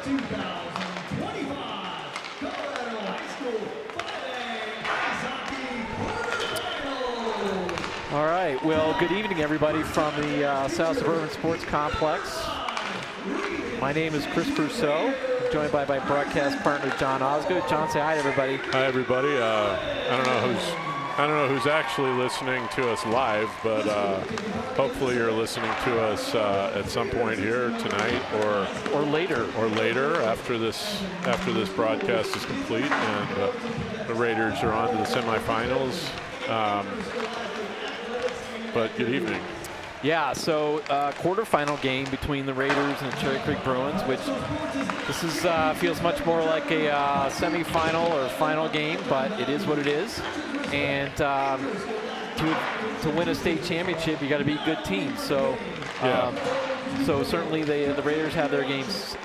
All right, well, good evening, everybody, from the South Suburban Sports Complex. My name is Chris Brousseau, joined by my broadcast partner, John Osgood. John, say hi to everybody. Hi, everybody. I don't know who's actually listening to us live, but hopefully you're listening to us at some point here tonight, or later after this broadcast is complete and the Raiders are on to the semifinals. But good evening. Yeah, so quarterfinal game between the Raiders and the Cherry Creek Bruins, which this is feels much more like a semifinal or final game, but it is what it is. And to win a state championship, you got to beat good teams. So, so certainly the Raiders have their games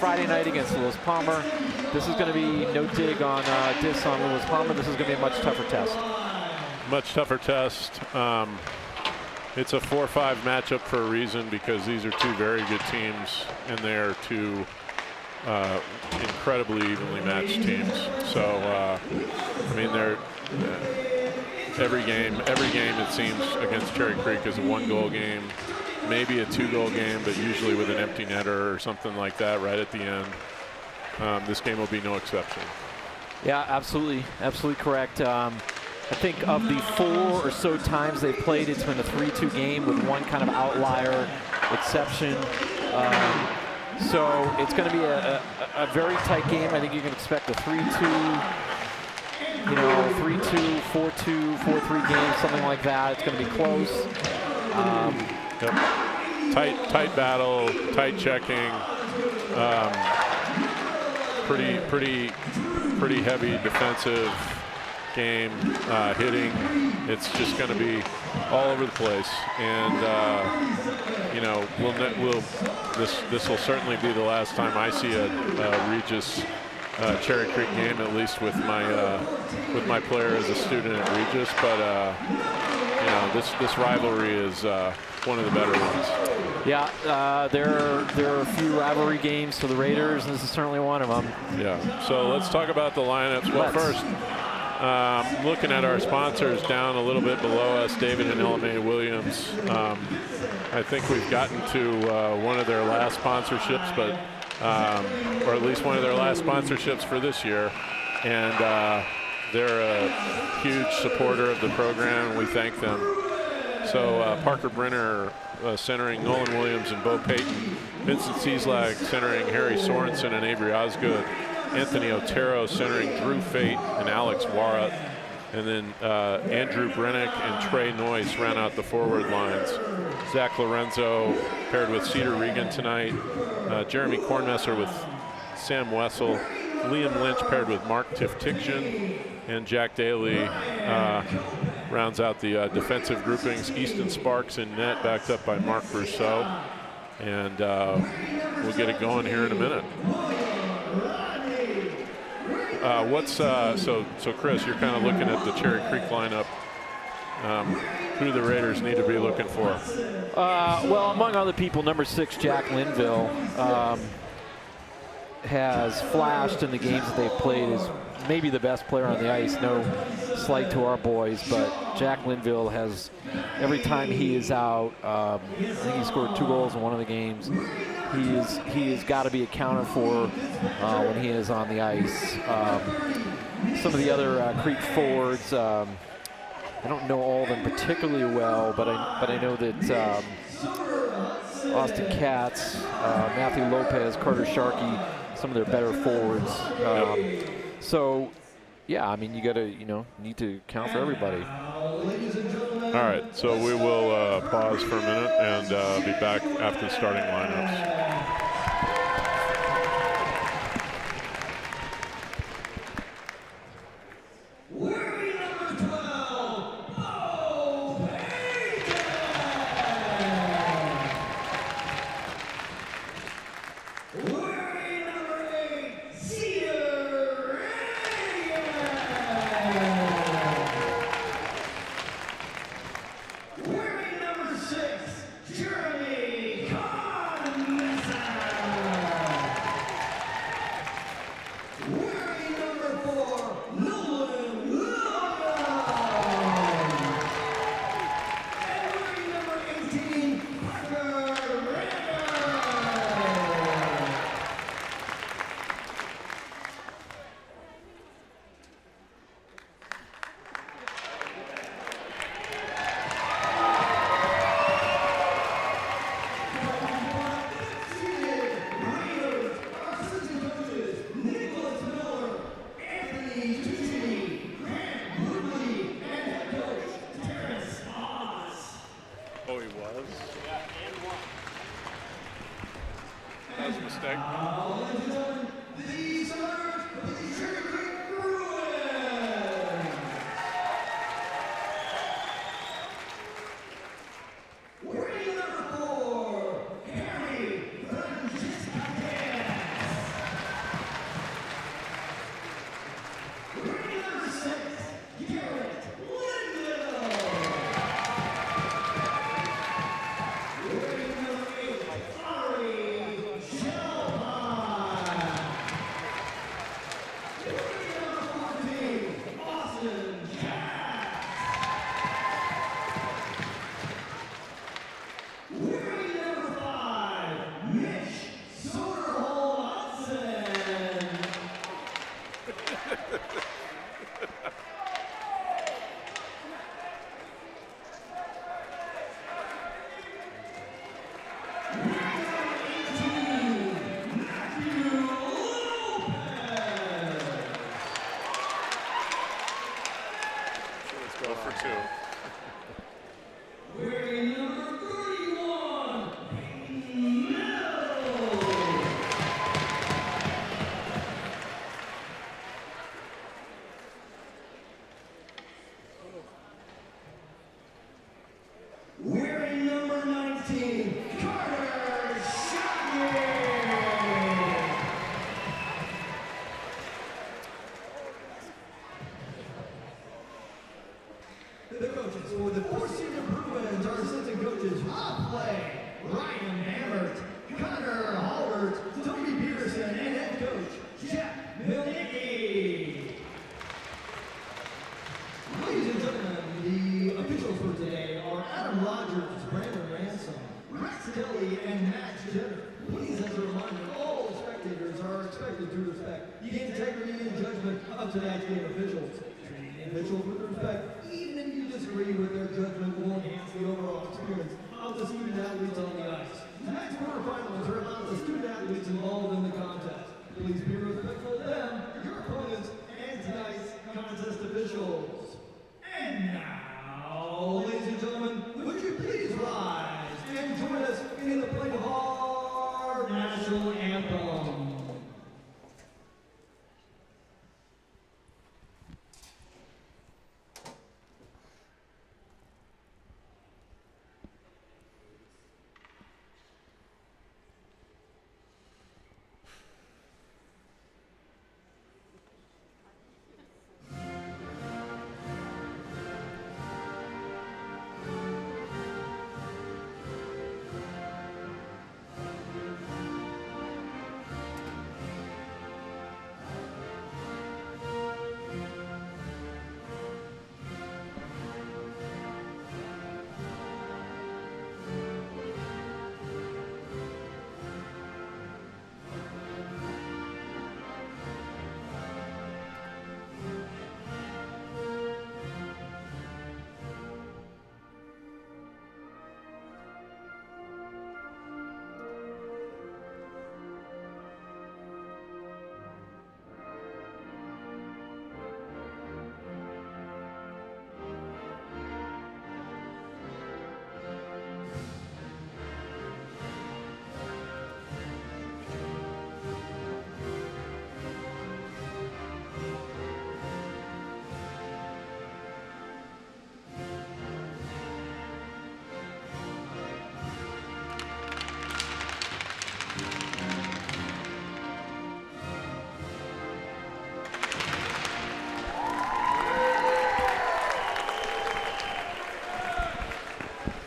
Friday night against Lewis Palmer. This is going to be no dig on diss on Lewis Palmer. This is going to be a much tougher test. Much tougher test. It's a 4-5 matchup for a reason, because these are two very good teams and they're two incredibly evenly matched teams. So I mean, they're every game it seems against Cherry Creek is a 1-goal game, maybe a 2-goal game, but usually with an empty netter or something like that right at the end. This game will be no exception. Yeah, absolutely correct. I think of the 4 or so times they've played, it's been a 3-2 game with one kind of outlier exception. So it's going to be a very tight game. I think you can expect a 3-2, 3-2, 4-2, 4-3 game, something like that. It's going to be close. Tight battle, tight checking. Pretty heavy defensive game, hitting. It's just going to be all over the place, and this will certainly be the last time I see a Regis Cherry Creek game, at least with my player as a student at Regis. But this rivalry is one of the better ones. Yeah, there are a few rivalry games for the Raiders, and this is certainly one of them. Yeah. So let's talk about the lineups. Well, first, looking at our sponsors down a little bit below us, David and Ella Williams. I think we've gotten to one of their last sponsorships, but or at least one of their last sponsorships for this year, and they're a huge supporter of the program, and we thank them. So Parker Brenner centering Nolan Williams and Bo Payton, Vincent Cieslak centering Harry Sorensen and Avery Osgood, Anthony Otero centering Drew Fate and Alex Warrett, and then Andrew Brennick and Trey Noyce ran out the forward lines. Zach Lorenzo paired with Cedar Regan tonight, Jeremy Kornmesser with Sam Wessel, Liam Lynch paired with Mark Tiftikshin, and Jack Daly rounds out the defensive groupings. Easton Sparks in net, backed up by Mark Brousseau, and we'll get it going here in a minute. So Chris, you're kind of looking at the Cherry Creek lineup. Who do the Raiders need to be looking for? Well, among other people, number 6, Jack Linville, has flashed in the games that they've played as maybe the best player on the ice. No slight to our boys, but Jack Linville has, every time he is out, I think he scored 2 goals in one of the games. He has got to be accounted for when he is on the ice. Some of the other Creek forwards, I don't know all of them particularly well, but I know that Austin Katz, Matthew Lopez, Carter Sharkey, some of their better forwards. So, yeah, I mean, you got to, need to count for everybody. All right, so we will pause for a minute and be back after the starting lineups. mistake.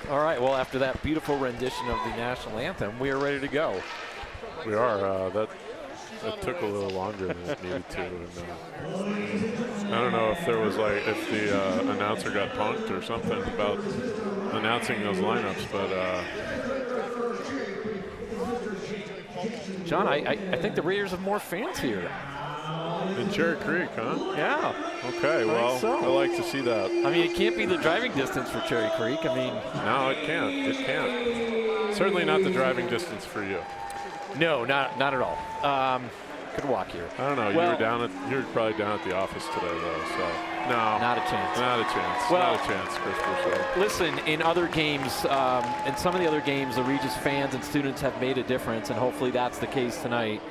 All right, well, after that beautiful rendition of the national anthem, we are ready to go. We are. That took a little longer than it needed to. And, I don't know if there was if the announcer got punked or something about announcing those lineups, but John, I think the Raiders have more fans here. In Cherry Creek, huh? Yeah. Okay, well, so. I like to see that. I mean, it can't be the driving distance for Cherry Creek. I mean, no, it can't. It can't. Certainly not the driving distance for you. No, not at all. Could walk here. I don't know. Well, you were probably down at the office today, though. So No. Not a chance. Not a chance. Well, not a chance, Chris Broussard. Listen, in other games, in some of the other games, the Regis fans and students have made a difference, and hopefully that's the case tonight.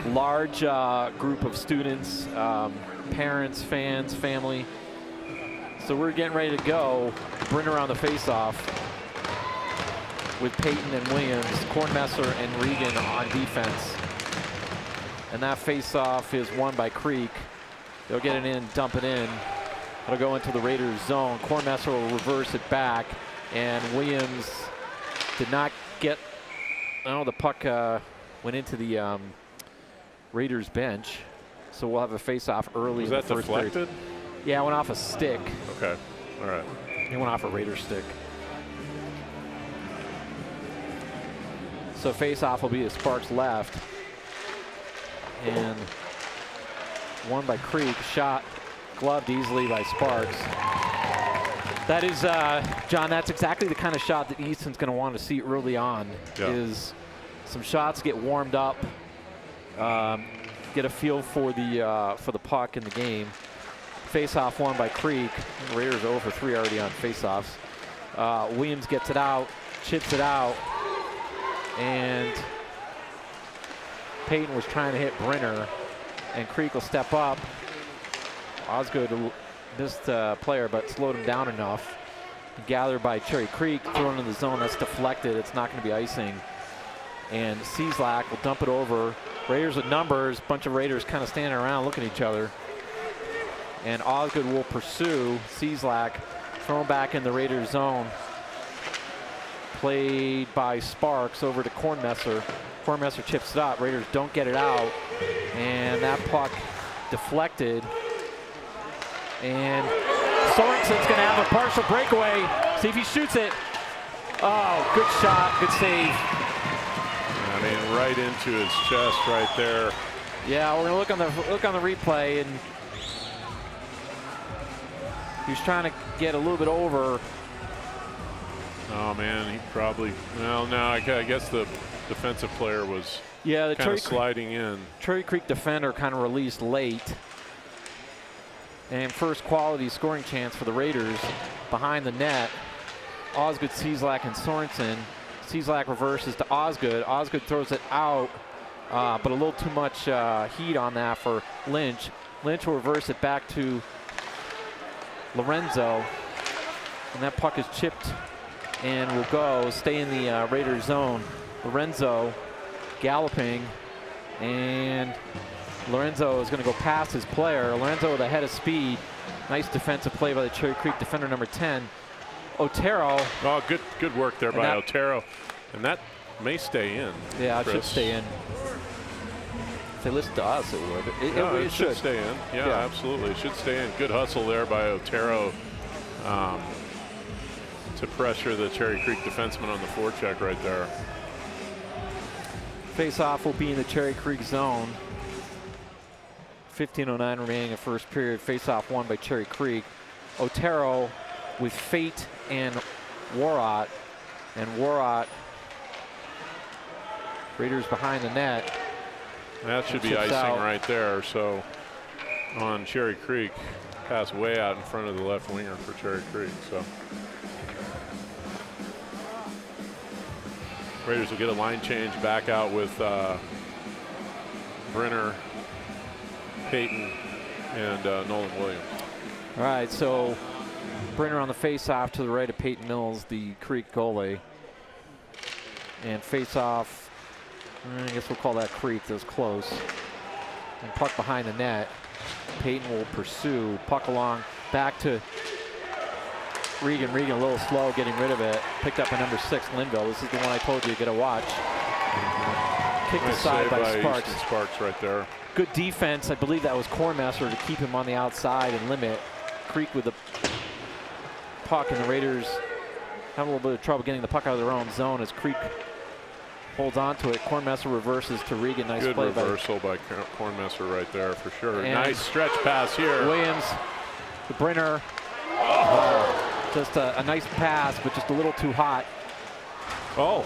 Large group of students, parents, fans, family. So we're getting ready to go. Brenner on the faceoff with Peyton and Williams, Kornmesser and Regan on defense. And that faceoff is won by Creek. They'll get it in, dump it in. It'll go into the Raiders zone. Kornmesser will reverse it back, and Williams did not get, the puck went into the Raiders bench. So we'll have a face-off early in the first period. Was that deflected? Yeah, it went off a stick. Okay, all right. It went off a Raider stick. So face-off will be to Sparks left. And won by Creek, shot gloved easily by Sparks. That is, John, that's exactly the kind of shot that Easton's going to want to see early on. Yeah. Is some shots get warmed up, get a feel for the puck in the game. Face-off won by Creek. Raiders are 0 for 3 already on face-offs. Williams gets it out, chips it out, and Peyton was trying to hit Brenner, and Creek will step up. Osgood missed the player, but slowed him down enough. Gathered by Cherry Creek, thrown in the zone. That's deflected. It's not going to be icing. And Cieslak will dump it over. Raiders with numbers. Bunch of Raiders kind of standing around looking at each other. And Osgood will pursue Cieslak, thrown back in the Raiders zone. Played by Sparks over to Kornmesser. Kornmesser chips it up. Raiders don't get it out. And that puck deflected. And Sorensen's going to have a partial breakaway. See if he shoots it. Oh, good shot, good save. I mean, right into his chest right there. Yeah, we're going to look on the replay, and he was trying to get a little bit over. Oh man, he probably. Well, no, I guess the defensive player was the kind of sliding in. Cherry Creek defender kind of released late. And first quality scoring chance for the Raiders behind the net. Osgood, Cieslak, and Sorensen. Cieslak reverses to Osgood. Osgood throws it out, but a little too much heat on that for Lynch. Lynch will reverse it back to Lorenzo. And that puck is chipped and will stay in the Raiders zone. Lorenzo galloping, and Lorenzo is going to go past his player. Lorenzo with a head of speed. Nice defensive play by the Cherry Creek defender, number 10. Otero. Oh, good work there by Otero. And that may stay in. Yeah, Chris. It should stay in. If they listen to us, it would. It should stay in. Yeah, absolutely. It should stay in. Good hustle there by Otero to pressure the Cherry Creek defenseman on the forecheck right there. Face-off will be in the Cherry Creek zone. 15:09 remaining in first period. Face-off won by Cherry Creek. Otero with Fate and Warrott. And Warrott, Raiders behind the net. That should be icing right there. So on Cherry Creek, pass way out in front of the left winger for Cherry Creek. So Raiders will get a line change back out with Brenner, Peyton, and Nolan Williams. All right, so Brenner on the face-off to the right of Peyton Mills, the Creek goalie. And face-off, I guess we'll call that Creek, that was close. And puck behind the net. Peyton will pursue, puck along, back to Regan. Regan a little slow getting rid of it. Picked up by number 6, Linville. This is the one I told you to get a watch. Kicked aside by Sparks. Sparks right there. Good defense. I believe that was Kornmesser to keep him on the outside and limit. Creek with the puck, and the Raiders have a little bit of trouble getting the puck out of their own zone as Creek holds on to it. Kornmesser reverses to Regan. Nice Good play reversal by Kornmesser right there for sure. Nice stretch pass here. Williams to Brenner. Just a nice pass, but just a little too hot. Oh,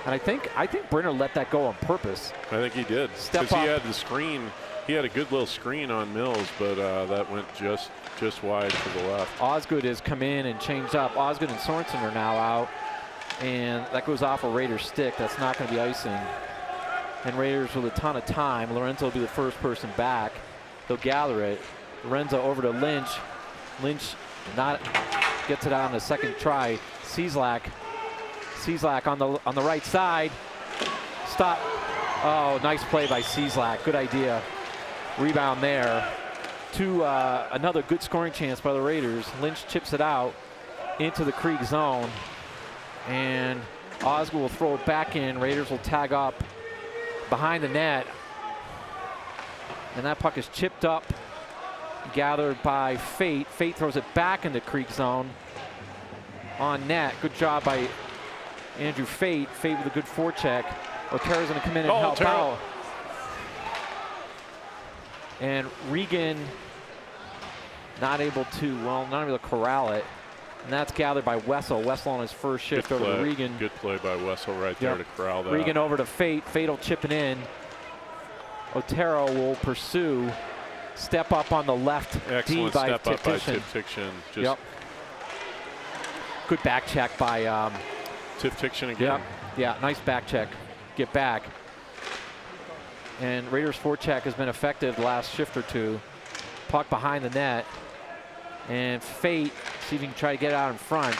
And I think Brenner let that go on purpose. I think he did. Step Because up. he had the screen. He had a good little screen on Mills, but that went just wide to the left. Osgood has come in and changed up. Osgood and Sorensen are now out. And that goes off a Raiders stick. That's not going to be icing. And Raiders with a ton of time. Lorenzo will be the first person back. They'll gather it. Lorenzo over to Lynch. Lynch gets it out on the second try. Cieslak on the right side. Stop. Oh, nice play by Cieslak. Good idea. Rebound there. Another good scoring chance by the Raiders. Lynch chips it out into the Creek zone. And Osgood will throw it back in. Raiders will tag up behind the net. And that puck is chipped up, gathered by Fate. Fate throws it back in the Creek zone on net. Good job by Andrew Fate. Fate with a good forecheck. Otero's going to come in and help out. And Regan not able to corral it. And that's gathered by Wessel. Wessel on his first shift over to Regan. Good play by Wessel right there to corral that. Regan over to Fate. Fate will chip it in. Otero will pursue. Step up on the left. Excellent D by step up by Tiftiction. Tiftiction. Good back check by Tiftiction again. Yeah, nice back check. Get back. And Raiders forecheck has been effective the last shift or two. Puck behind the net. And Fate, see if he can try to get it out in front.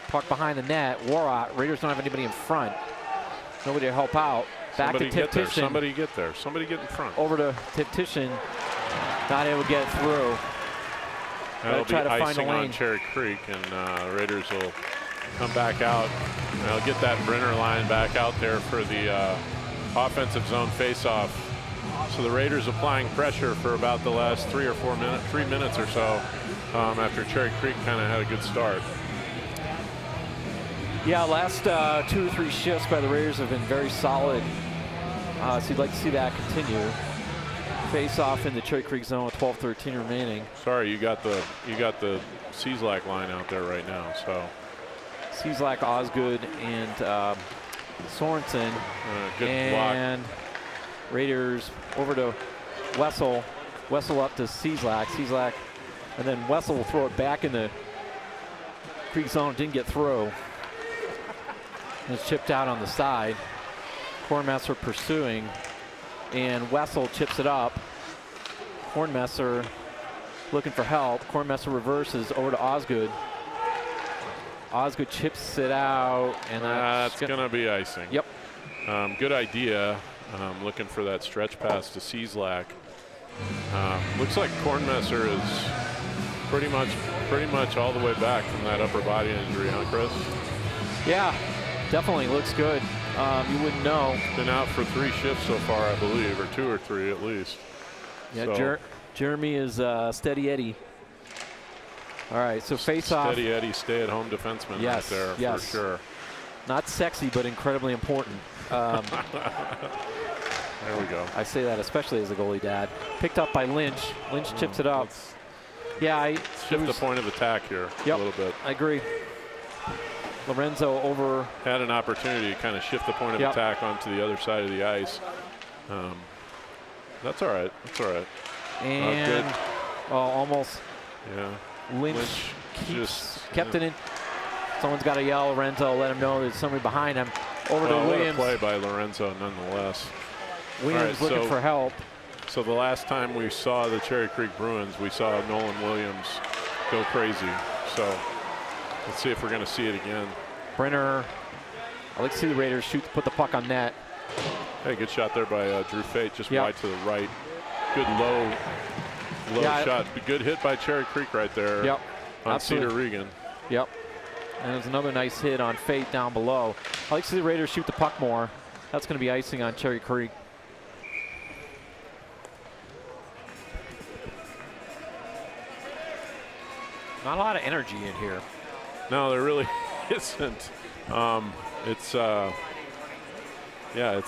Puck behind the net. Warrot. Raiders don't have anybody in front. Nobody to help out. Back to Tiftition. Somebody get there. Somebody get in front. Over to Tiftition. Not able to get through. That'll be try to find a icing lane on Cherry Creek, and Raiders will come back out. And they'll get that Brenner line back out there for the offensive zone faceoff. So the Raiders applying pressure for about the last 3 minutes or so after Cherry Creek kind of had a good start. Yeah, last 2 or 3 shifts by the Raiders have been very solid. So you'd like to see that continue. Face off in the Cherry Creek zone with 12:13 remaining. Sorry, you got the Cieslak line out there right now. So Cieslak, Osgood, and Sorensen. Good and block. Raiders over to Wessel. Wessel up to Cieslak. Cieslak, and then Wessel will throw it back in the Creek zone. Didn't get through. And it's chipped out on the side. Kornmesser pursuing. And Wessel chips it up. Kornmesser looking for help. Kornmesser reverses over to Osgood. Osgood chips it out, and that's going to be icing. Yep. Good idea. Looking for that stretch pass to Cieslak. Looks like Kornmesser is pretty much all the way back from that upper body injury, huh, Chris? Yeah, definitely looks good. You wouldn't know. Been out for 3 shifts so far, I believe, or 2 or 3 at least. Yeah, so. Jeremy is Steady Eddie. All right, so face off. Steady Eddie, stay-at-home defenseman right there for sure. Not sexy, but incredibly important. There we go. I say that especially as a goalie dad. Picked up by Lynch. Lynch chips it up. Yeah, shift the point of attack here a little bit. I agree. Lorenzo over. Had an opportunity to kind of shift the point of attack onto the other side of the ice. That's all right. That's all right. And almost. Yeah. Lynch kept it in. Someone's got to yell Lorenzo, let him know there's somebody behind him. Over to Williams. What a play by Lorenzo nonetheless. Williams looking for help. So the last time we saw the Cherry Creek Bruins, we saw Nolan Williams go crazy. So let's see if we're going to see it again. Brenner, I'd like to see the Raiders put the puck on net. Hey, good shot there by Drew Fate, just wide to the right. Good low shot. Good hit by Cherry Creek right there. Yep. On Cedar Regan. Yep. And there's another nice hit on Fate down below. I like to see the Raiders shoot the puck more. That's going to be icing on Cherry Creek. Not a lot of energy in here. No, there really isn't. It's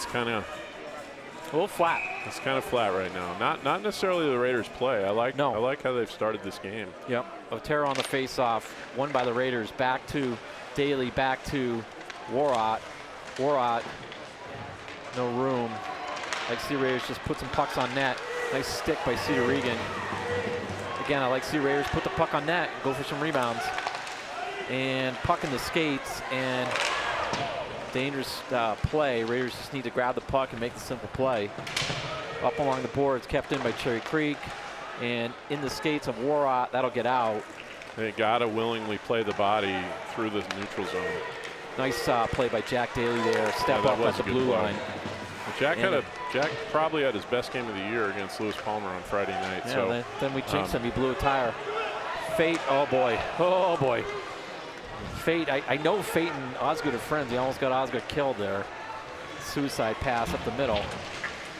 kind of a little flat. It's kind of flat right now. Not necessarily the Raiders' play. I like how they've started this game. Yep. Otero on the face-off, won by the Raiders. Back to Daly, back to Warrot. Warrot, no room. Like to see Raiders just put some pucks on net. Nice stick by Cedar Regan. Again, I like to see Raiders put the puck on net and go for some rebounds. And puck in the skates, and dangerous play. Raiders just need to grab the puck and make the simple play. Up along the boards, kept in by Cherry Creek. And in the skates of Warrot, that'll get out. They gotta willingly play the body through the neutral zone. Nice play by Jack Daly there. Step up at the blue line. Jack probably had his best game of the year against Lewis Palmer on Friday night. Yeah, so then we jinxed him. He blew a tire. Fate, oh boy, oh boy. Fate, I know Fate and Osgood are friends. He almost got Osgood killed there. Suicide pass up the middle.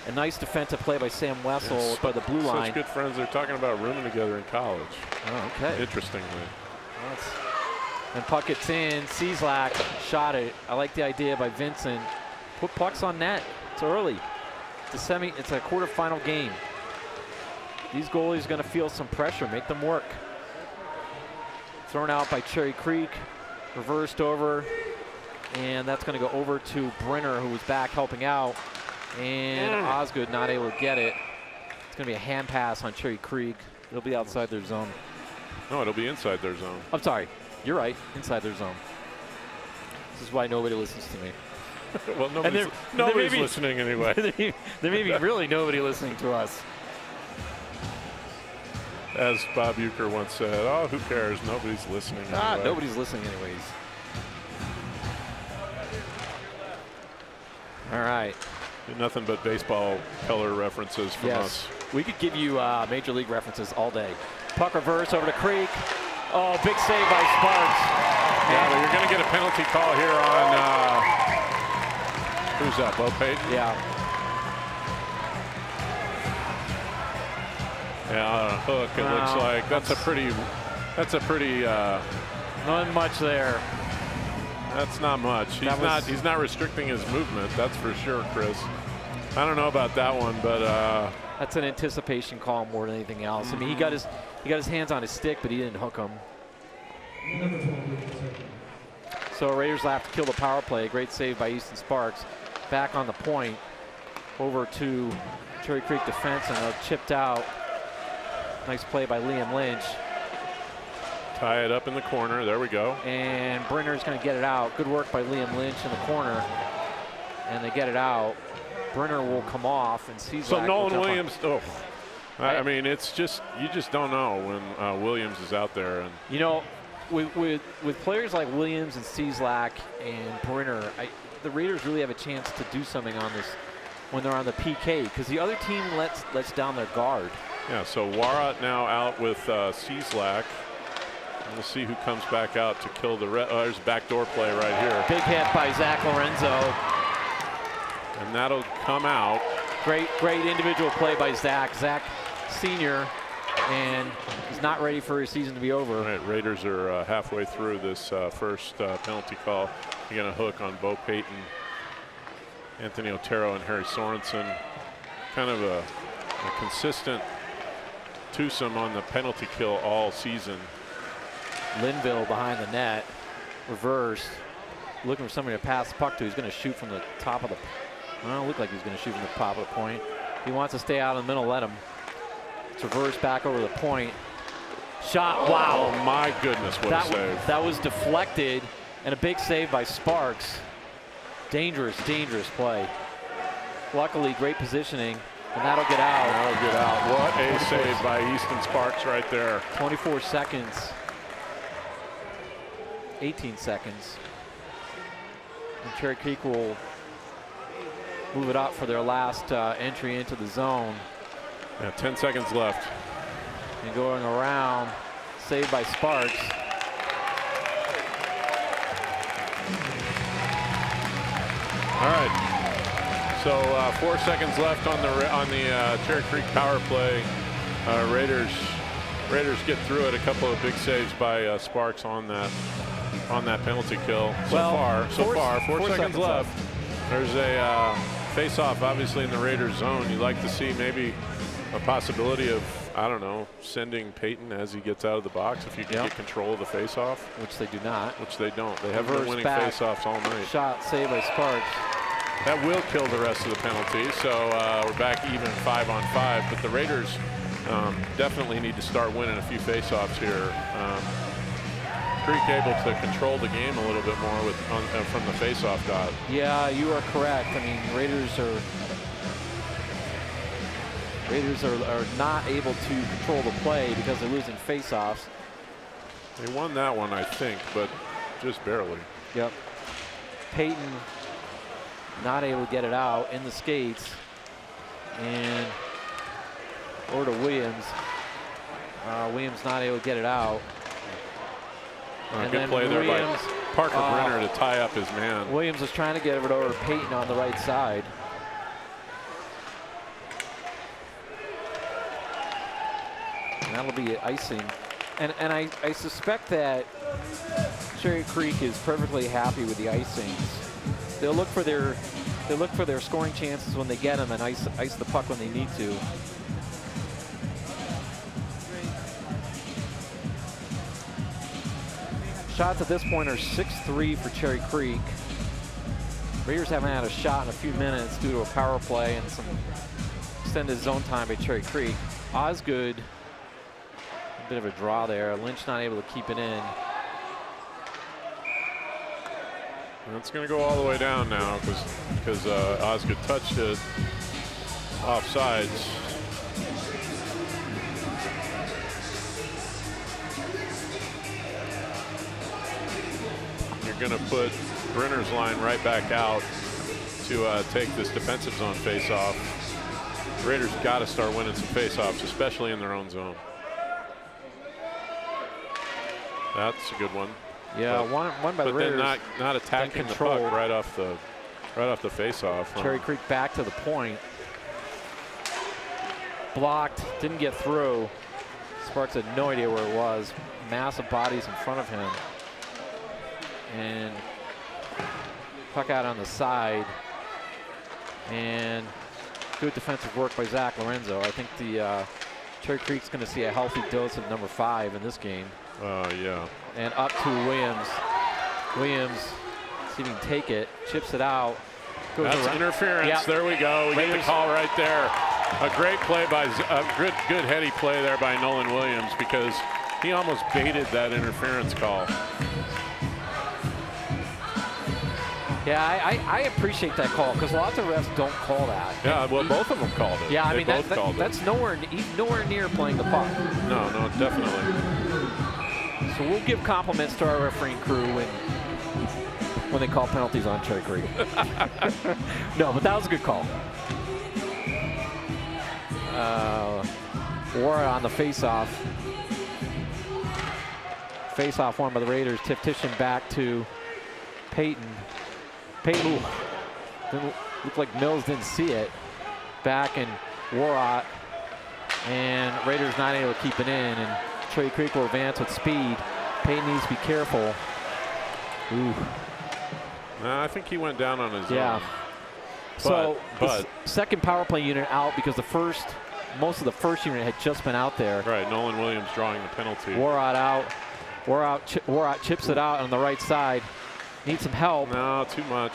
A nice defensive play by Sam Wessel by the blue line. Such good friends. They're talking about rooming together in college. Oh, okay. Interestingly. And puck gets in. Cieslak shot it. I like the idea by Vincent. Put pucks on net. It's early. It's a quarterfinal game. These goalies are going to feel some pressure. Make them work. Thrown out by Cherry Creek. Reversed over. And that's going to go over to Brenner, who was back helping out. And Osgood not able to get it. It's going to be a hand pass on Cherry Creek. It'll be outside their zone. No, it'll be inside their zone. I'm sorry. You're right. Inside their zone. This is why nobody listens to me. Well, nobody's listening anyway. There may be really nobody listening to us. As Bob Uecker once said, oh, who cares? Nobody's listening anyway. Nobody's listening anyways. All right. Nothing but baseball color references from us. We could give you Major League references all day. Puck reverse over to Creek. Oh, big save by Sparks. Yeah, but you're going to get a penalty call here on, who's that, Bo Payton? Yeah. Yeah, on a hook, it looks like. That's a pretty, not much there. That's not much. He's not restricting his movement, that's for sure, Chris. I don't know about that one, but that's an anticipation call more than anything else. I mean, he got his hands on his stick, but he didn't hook him. So Raiders will have to kill the power play. Great save by Easton Sparks. Back on the point, over to Cherry Creek defense, and they're chipped out. Nice play by Liam Lynch. Tie it up in the corner. There we go. And Brenner's going to get it out. Good work by Liam Lynch in the corner. And they get it out. Brenner will come off and Cieslak. So Nolan Williams. Oh, I mean, it's just you just don't know when Williams is out there. And you know, with players like Williams and Cieslak and Brenner, the Raiders really have a chance to do something on this when they're on the PK, because the other team lets down their guard. Yeah. So Warrot now out with Cieslak. We'll see who comes back out to kill the there's a backdoor play right here. Big hit by Zach Lorenzo. And that'll come out. Great individual play by Zach. Zach Sr. and he's not ready for his season to be over. All right, Raiders are halfway through this first penalty call. Again, a hook on Bo Payton, Anthony Otero, and Harry Sorensen. Kind of a consistent twosome on the penalty kill all season. Linville behind the net, reversed, looking for somebody to pass the puck to. He's going to shoot from the top of the. Well, it looked like he's going to shoot from the top of the point. He wants to stay out in the middle. Let him. It's reversed back over the point. Shot. Wow. Oh my goodness! What a save! That was deflected, and a big save by Sparks. Dangerous play. Luckily, great positioning, and that'll get out. That'll get out. What a save by Easton Sparks right there. 24 seconds. 18 seconds. And Cherry Creek will move it up for their last entry into the zone. Yeah, 10 seconds left. And going around, saved by Sparks. All right. So 4 seconds left on the Cherry Creek power play. Raiders get through it. A couple of big saves by Sparks on that penalty kill. So far, 4 seconds left. There's a face-off, obviously in the Raiders zone, you'd like to see maybe a possibility of, I don't know, sending Peyton as he gets out of the box if you can get control of the face-off. Which they do not. Which they don't. They haven't been winning face-offs all night. Shot saved by Sparks. That will kill the rest of the penalty, so we're back even 5-on-5. But the Raiders definitely need to start winning a few face-offs here. Creek able to control the game a little bit more with from the face-off dot. Yeah, you are correct. I mean, Raiders are not able to control the play because they're losing face-offs. They won that one, I think, but just barely. Yep. Peyton not able to get it out in the skates, and over to Williams. Williams not able to get it out. And good play there by Parker Brenner to tie up his man. Williams was trying to get it over to Peyton on the right side. And that'll be icing. And I suspect that Cherry Creek is perfectly happy with the icings. They'll look for their scoring chances when they get them and ice the puck when they need to. Shots at this point are 6-3 for Cherry Creek. Raiders haven't had a shot in a few minutes due to a power play and some extended zone time by Cherry Creek. Osgood, a bit of a draw there. Lynch not able to keep it in. It's going to go all the way down now because Osgood touched it offsides. You're going to put Brenner's line right back out to take this defensive zone face-off. Raiders got to start winning some face-offs, especially in their own zone. That's a good one. Yeah, one by the Raiders. But then not attacking the puck right off the face-off. Cherry Creek back to the point. Blocked, didn't get through. Sparks had no idea where it was. Massive bodies in front of him. And puck out on the side. And good defensive work by Zach Lorenzo. I think the Cherry Creek's going to see a healthy dose of number 5 in this game. Yeah. And up to Williams. Williams, see if he can take it, chips it out. Goes That's around. interference. Yep. There we go. We get the call right there. A great play by good heady play there by Nolan Williams because he almost baited that interference call. Yeah, I appreciate that call because lots of refs don't call that. Yeah, well, both of them called it. Yeah, I mean that's nowhere near playing the puck. No, definitely. So we'll give compliments to our refereeing crew when they call penalties on Cherry Creek. No, but that was a good call. Wara on the face-off. Face-off won by the Raiders. Tiftition back to Peyton. Peyton looked like Mills didn't see it. Back and Warrot. And Raiders not able to keep it in. And Cherry Creek will advance with speed. Peyton needs to be careful. Ooh. I think he went down on his own. So the second power play unit out because most of the first unit had just been out there. Right, Nolan Williams drawing the penalty. Warrot out. Warrot chips it out on the right side. Needs some help. No, too much.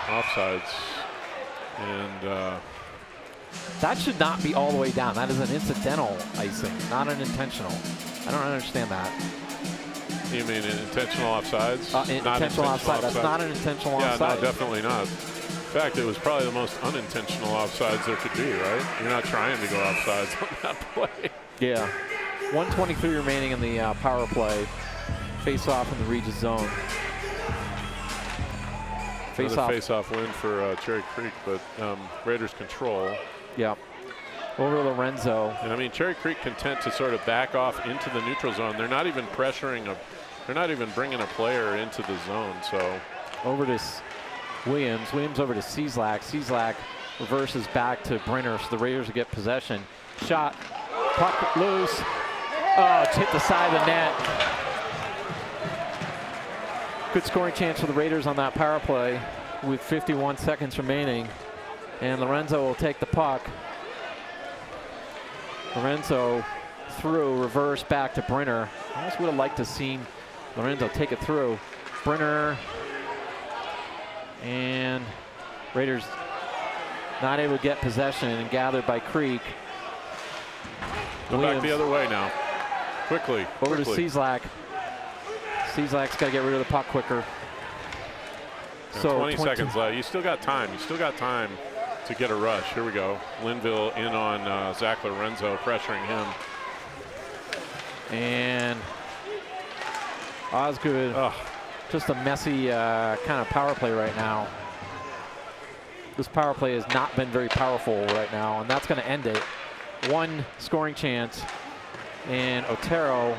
Offsides. And that should not be all the way down. That is an incidental icing, not an intentional. I don't understand that. You mean an intentional offsides? Intentional offside. That's not an intentional offside. Yeah, no, definitely not. In fact, it was probably the most unintentional offsides there could be, right? You're not trying to go offsides on that play. Yeah. 1:23 remaining in the power play. Face off in the Regis zone. Face-off win for Cherry Creek, but Raiders control. Yeah. Over to Lorenzo. And I mean, Cherry Creek content to sort of back off into the neutral zone. They're not even pressuring they're not even bringing a player into the zone. So over to Williams. Williams over to Cieslak. Cieslak reverses back to Brenner, so the Raiders will get possession. Shot. Puck loose. Oh, it's hit the side of the net. Good scoring chance for the Raiders on that power play with 51 seconds remaining. And Lorenzo will take the puck. Lorenzo through, reverse back to Brenner. I almost would have liked to seen Lorenzo take it through. Brenner. And Raiders not able to get possession and gathered by Creek. Go back the other way now. Quickly. Over to Cieslak. Cieslak's got to get rid of the puck quicker. Yeah, So 20 seconds left. You still got time. You still got time to get a rush. Here we go. Linville in on Zach Lorenzo, pressuring him. And Osgood, just a messy kind of power play right now. This power play has not been very powerful right now, and that's going to end it. One scoring chance, and Otero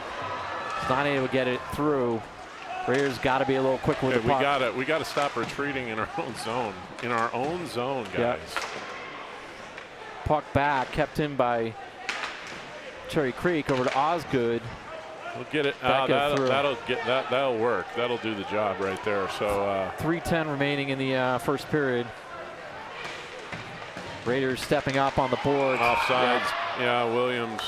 is not able to get it through. Raiders got to be a little quick with the puck. We got to stop retreating in our own zone. In our own zone, guys. Yep. Puck back, kept in by Cherry Creek. Over to Osgood. We'll get it. That'll work. That'll do the job right there. So 3:10 remaining in the first period. Raiders stepping up on the board. Offsides. Yeah, Williams.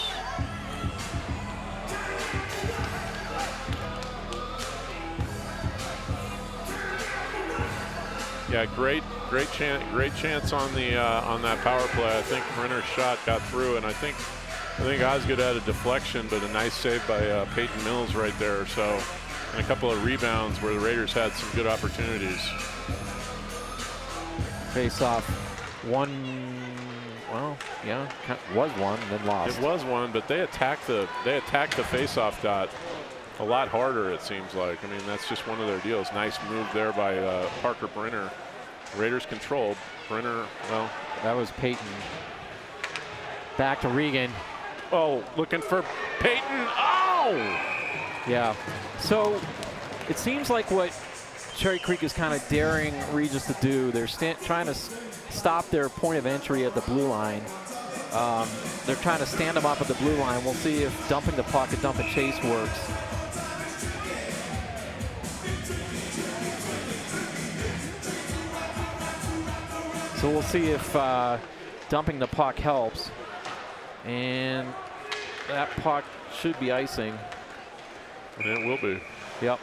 Yeah, great chance on the on that power play. I think Brenner's shot got through, and I think Osgood had a deflection, but a nice save by Peyton Mills right there. So, and a couple of rebounds where the Raiders had some good opportunities. Face off. Was one, then lost. It was one, but they attacked the face-off dot a lot harder, it seems like. I mean, that's just one of their deals. Nice move there by Parker Brenner. Raiders controlled. Brenner, well. That was Peyton. Back to Regan. Oh, looking for Peyton. Oh! Yeah. So it seems like what Cherry Creek is kind of daring Regis to do. They're trying to stop their point of entry at the blue line. They're trying to stand them up at the blue line. We'll see if dumping the puck at dump and chase works. So we'll see if dumping the puck helps. And that puck should be icing. And it will be. Yep.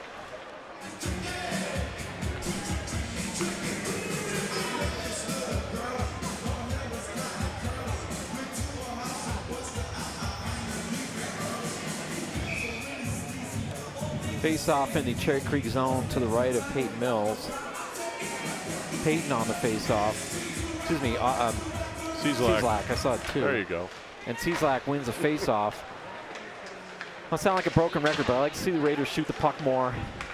Face off in the Cherry Creek zone to the right of Peyton Mills. Peyton on the face off. Excuse me, Cieslak. I saw it too. There you go. And Cieslak wins a face off. I'll sound like a broken record, but I like to see the Raiders shoot the puck more.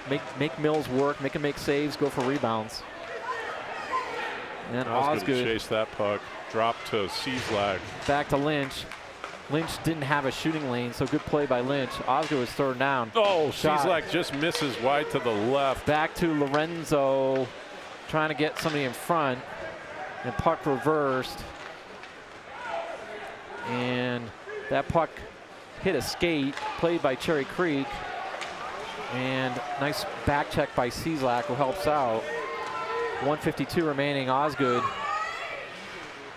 Make Mills work, make him make saves, go for rebounds. And Osgood chase that puck. Drop to Cieslak. Back to Lynch. Lynch didn't have a shooting lane, so good play by Lynch. Osgood was thrown down. Oh, Cieslak just misses wide to the left. Back to Lorenzo, trying to get somebody in front. And puck reversed. And that puck hit a skate, played by Cherry Creek. And nice back check by Cieslak, who helps out. 1:52 remaining. Osgood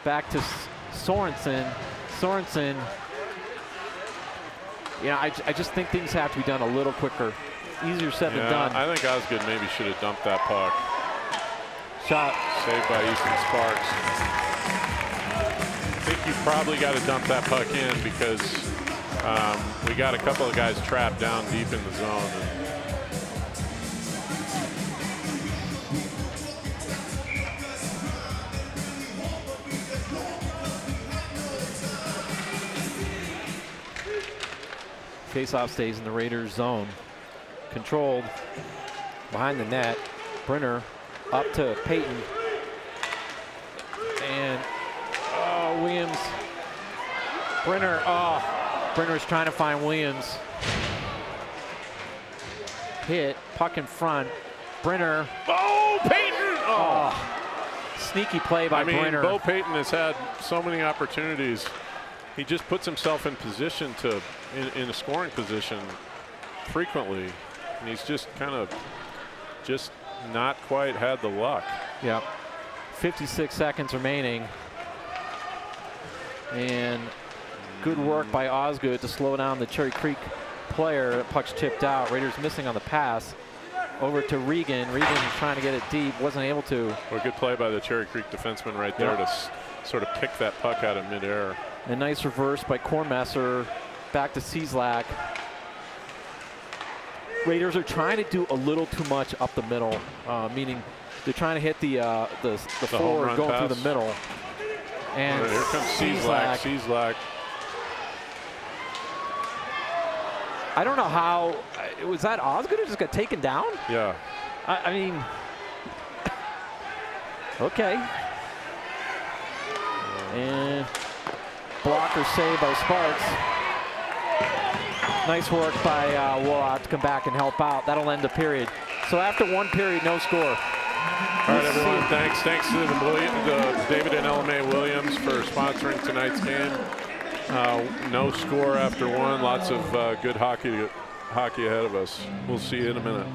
back to Sorensen. Sorensen, I just think things have to be done a little quicker. Easier said than done. I think Osgood maybe should have dumped that puck. Shot. Saved by Easton Sparks. I think you probably got to dump that puck in because we got a couple of guys trapped down deep in the zone. Faceoff stays in the Raiders zone. Controlled behind the net. Brenner up to Peyton. And Williams. Brenner's trying to find Williams. Hit, puck in front. Brenner. Oh, Peyton! Sneaky play by Brenner. Bo Peyton has had so many opportunities. He just puts himself in position in a scoring position frequently, and he's just kind of not quite had the luck. Yep. 56 seconds remaining. And good work by Osgood to slow down the Cherry Creek player. Puck's chipped out. Raiders missing on the pass. Over to Regan. Regan trying to get it deep. Wasn't able to. Well, good play by the Cherry Creek defenseman right there to sort of pick that puck out of midair. A nice reverse by Kornmesser. Back to Cieslak. Raiders are trying to do a little too much up the middle, meaning they're trying to hit the forward going through the middle. And here comes Cieslak. Cieslak. I don't know how. Was that Osgood who just got taken down? Yeah. I mean, okay. And blocker save by Sparks. Nice work by Warlock to come back and help out. That'll end the period. So after one period, no score. All right, everyone, thanks to the David and LMA Williams for sponsoring tonight's game. No score after one. Lots of good hockey ahead of us. We'll see you in a minute.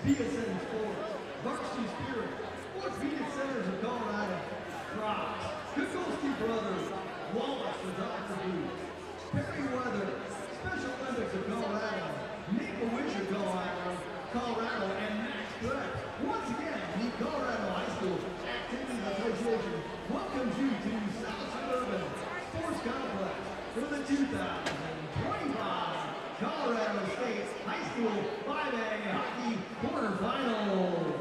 BSN Sports, Varsity Spirit, Sports Media Centers of Colorado, Crocs, Good Goalkeeper Brothers, Wallace for Dr. Boots, Perry Weather, Special Olympics of Colorado, Make-A-Wish of Colorado, and Max Brett. Once again, the Colorado High School Activities Association welcomes you to South Suburban Sports Complex for the 2025 Colorado State High School 5A Hockey Quarterfinals.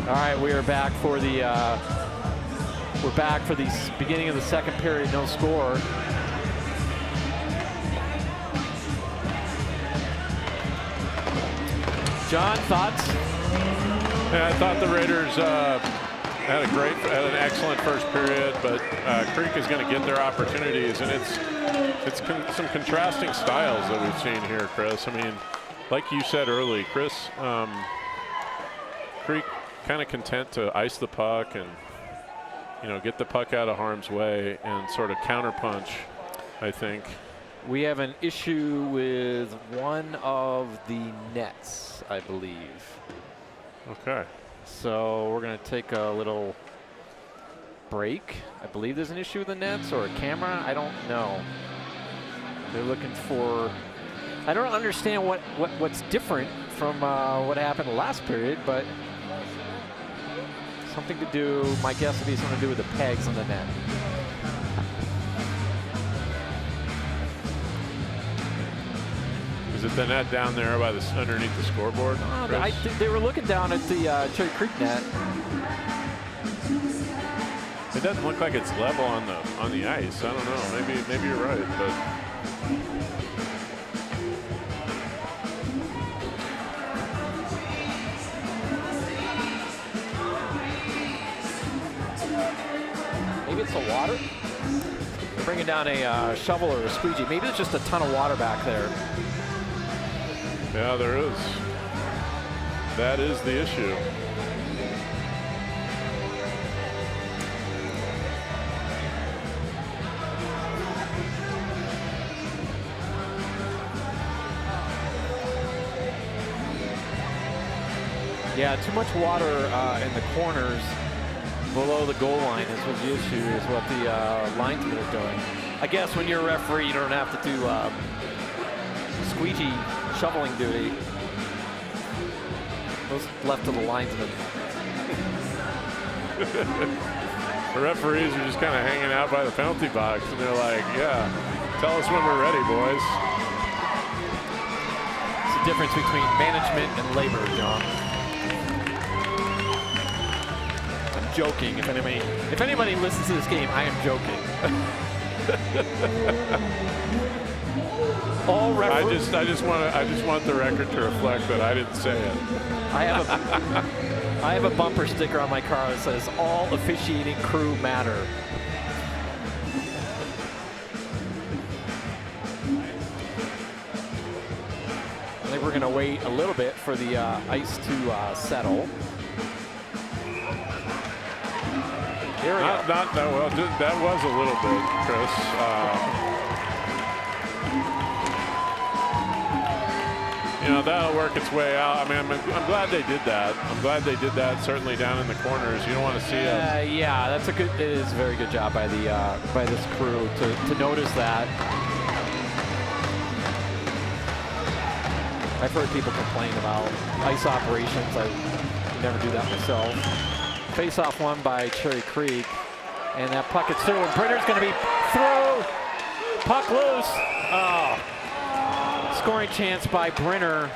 All right, we are back for the beginning of the second period. No score. John, thoughts? Yeah, I thought the Raiders had an excellent first period, but Creek is going to get their opportunities, and it's some contrasting styles that we've seen here, Chris. I mean, like you said early, Chris, Creek kind of content to ice the puck and, you know, get the puck out of harm's way and sort of counterpunch, I think. We have an issue with one of the nets, I believe. Okay. So we're going to take a little break. I believe there's an issue with the nets or a camera. I don't know. They're looking for... I don't understand what's different from what happened last period, but something to do, my guess would be something to do with the pegs on the net. Is it the net down there by underneath the scoreboard? They were looking down at the Cherry Creek net. It doesn't look like it's level on the ice. I don't know. Maybe you're right, but maybe it's the water. They're bringing down a shovel or a squeegee. Maybe there's just a ton of water back there. yeah, there is. That is the issue. Yeah, too much water in the corners below the goal line is the issue, is what the linesmen are doing. I guess when you're a referee, you don't have to do squeegee shoveling duty. Those left to the linesmen. The referees are just kind of hanging out by the penalty box, and they're like, yeah, tell us when we're ready, boys. It's the difference between management and labor, John. I'm joking. If anybody listens to this game, I am joking. All I just want the record to reflect that I didn't say it. I have a bumper sticker on my car that says all officiating crew matter. I think we're going to wait a little bit for the ice to settle. Here we go. Not that well. That was a little bit, Chris. You know, that'll work its way out. I mean, I'm glad they did that. I'm glad they did that. Certainly down in the corners, you don't want to see it. Yeah, that's it is a very good job by this crew to notice that. I've heard people complain about ice operations. I never do that myself. Face-off won by Cherry Creek, and that puck gets through, and Brenner's going to be through. Puck loose. Oh. Scoring chance by Brenner.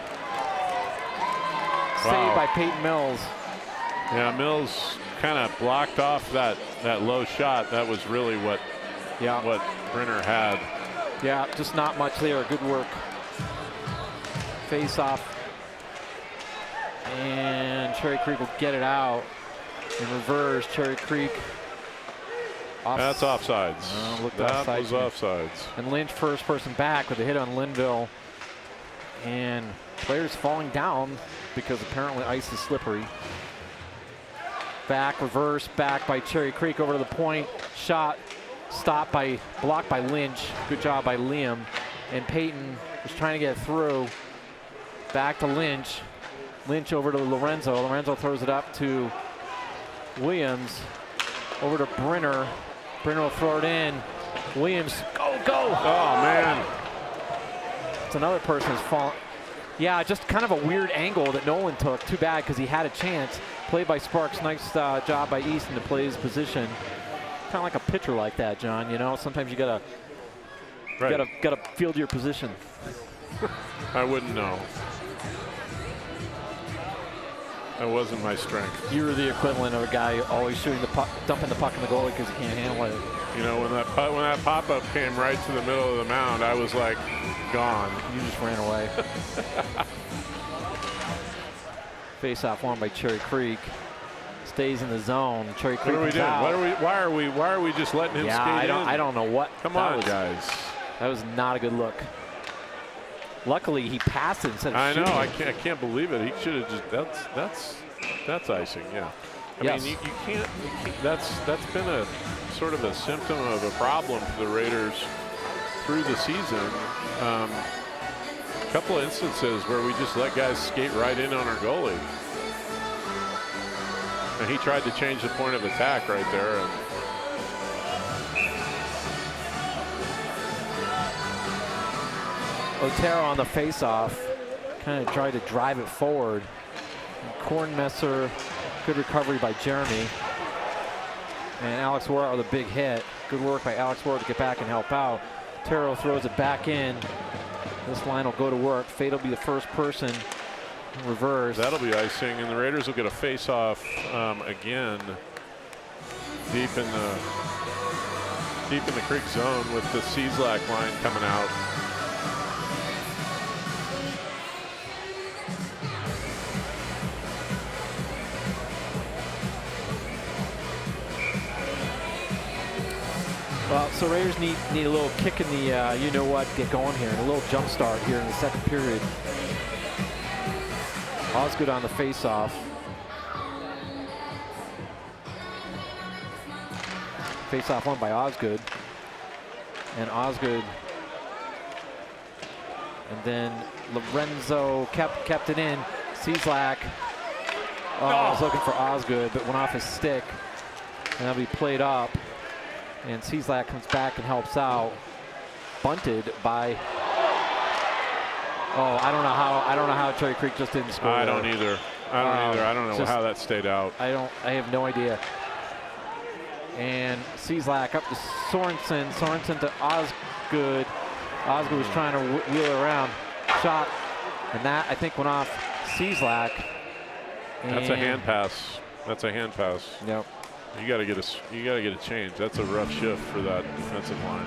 Saved by Peyton Mills. Yeah, Mills kind of blocked off that low shot. That was really what Brenner had. Yeah, just not much there. Good work. Face off. And Cherry Creek will get it out. In reverse, Cherry Creek. That's offsides. That was offsides. And Lynch, first person back with a hit on Linville. And players falling down because apparently ice is slippery. Back, reverse, back by Cherry Creek over to the point. Shot, blocked by Lynch. Good job by Liam. And Peyton was trying to get through. Back to Lynch. Lynch over to Lorenzo. Lorenzo throws it up to Williams. Over to Brenner. Brenner will throw it in. Williams, go! Oh, man. It's another person who's fallen. Yeah, just kind of a weird angle that Nolan took. Too bad, because he had a chance. Played by Sparks. Nice job by Easton to play his position. Kind of like a pitcher like that, John. You know, sometimes you gotta field your position. I wouldn't know. That wasn't my strength. You were the equivalent of a guy always shooting the puck, dumping the puck in the goalie because he can't handle it. You know, when that pop-up came right to the middle of the mound, I was like, gone. You just ran away. Face-off won by Cherry Creek. Stays in the zone. Cherry Creek. What are we doing? Out. Why are we just letting him skate in? I don't know what. Come on, guys. That was not a good look. Luckily, he passed it instead of I know. shooting. I can't believe it. He should have just. That's icing. Yeah. I mean, you can't. That's been a sort of a symptom of a problem for the Raiders through the season. A couple of instances where we just let guys skate right in on our goalie. And he tried to change the point of attack right there. And Otero on the face-off kind of tried to drive it forward. Kornmesser, good recovery by Jeremy. And Alex Ward with a big hit. Good work by Alex Ward to get back and help out. Otero throws it back in. This line will go to work. Fate will be the first person in reverse. That'll be icing, and the Raiders will get a face-off again deep in the Creek zone with the Cieslak line coming out. Well, so Raiders need a little kick in the you know what, get going here, and a little jump start here in the second period. Osgood on the face-off. Face-off won by Osgood. And Osgood. And then Lorenzo kept it in. Cieslak. I was looking for Osgood, but went off his stick. And that'll be played up. And Cieslak comes back and helps out. Bunted by. Oh, I don't know how Cherry Creek just didn't score. I don't either. I don't know how that stayed out. I have no idea. And Cieslak up to Sorensen. Sorensen to Osgood. Osgood was trying to wheel it around. Shot. And that, I think, went off Cieslak. That's a hand pass. That's a hand pass. Yep. You got to get a change. That's a rough shift for that defensive line,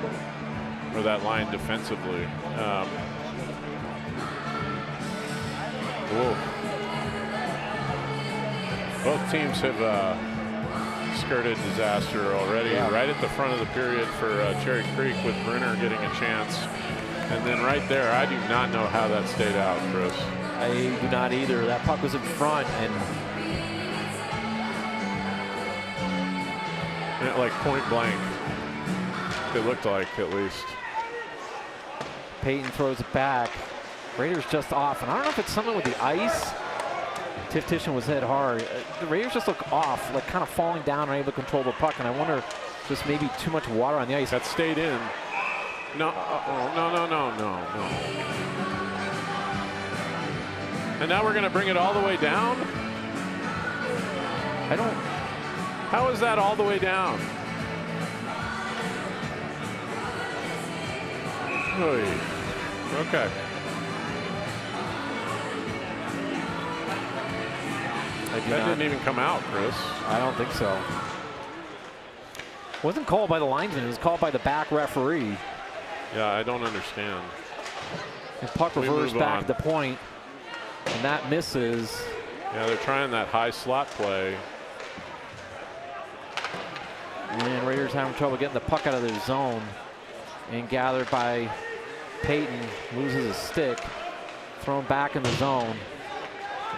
or that line defensively. Whoa. Both teams have skirted disaster already. Yeah. Right at the front of the period for Cherry Creek with Brenner getting a chance, and then right there, I do not know how that stayed out, Chris. I do not either. That puck was in front, and like point blank, it looked like, at least. Peyton throws it back. Raiders just off, and I don't know if it's something with the ice. Tiff Titian was hit hard. The Raiders just look off, like kind of falling down, unable to control the puck, and I wonder if just maybe too much water on the ice. That stayed in. No. And now we're going to bring it all the way down? How is that all the way down? Oy. Okay. That didn't even come out, Chris. I don't think so. Wasn't called by the linesman. It was called by the back referee. Yeah, I don't understand. And puck reversed back at the point, and that misses. Yeah, they're trying that high slot play. And Raiders having trouble getting the puck out of their zone. And gathered by Peyton, loses his stick. Thrown back in the zone.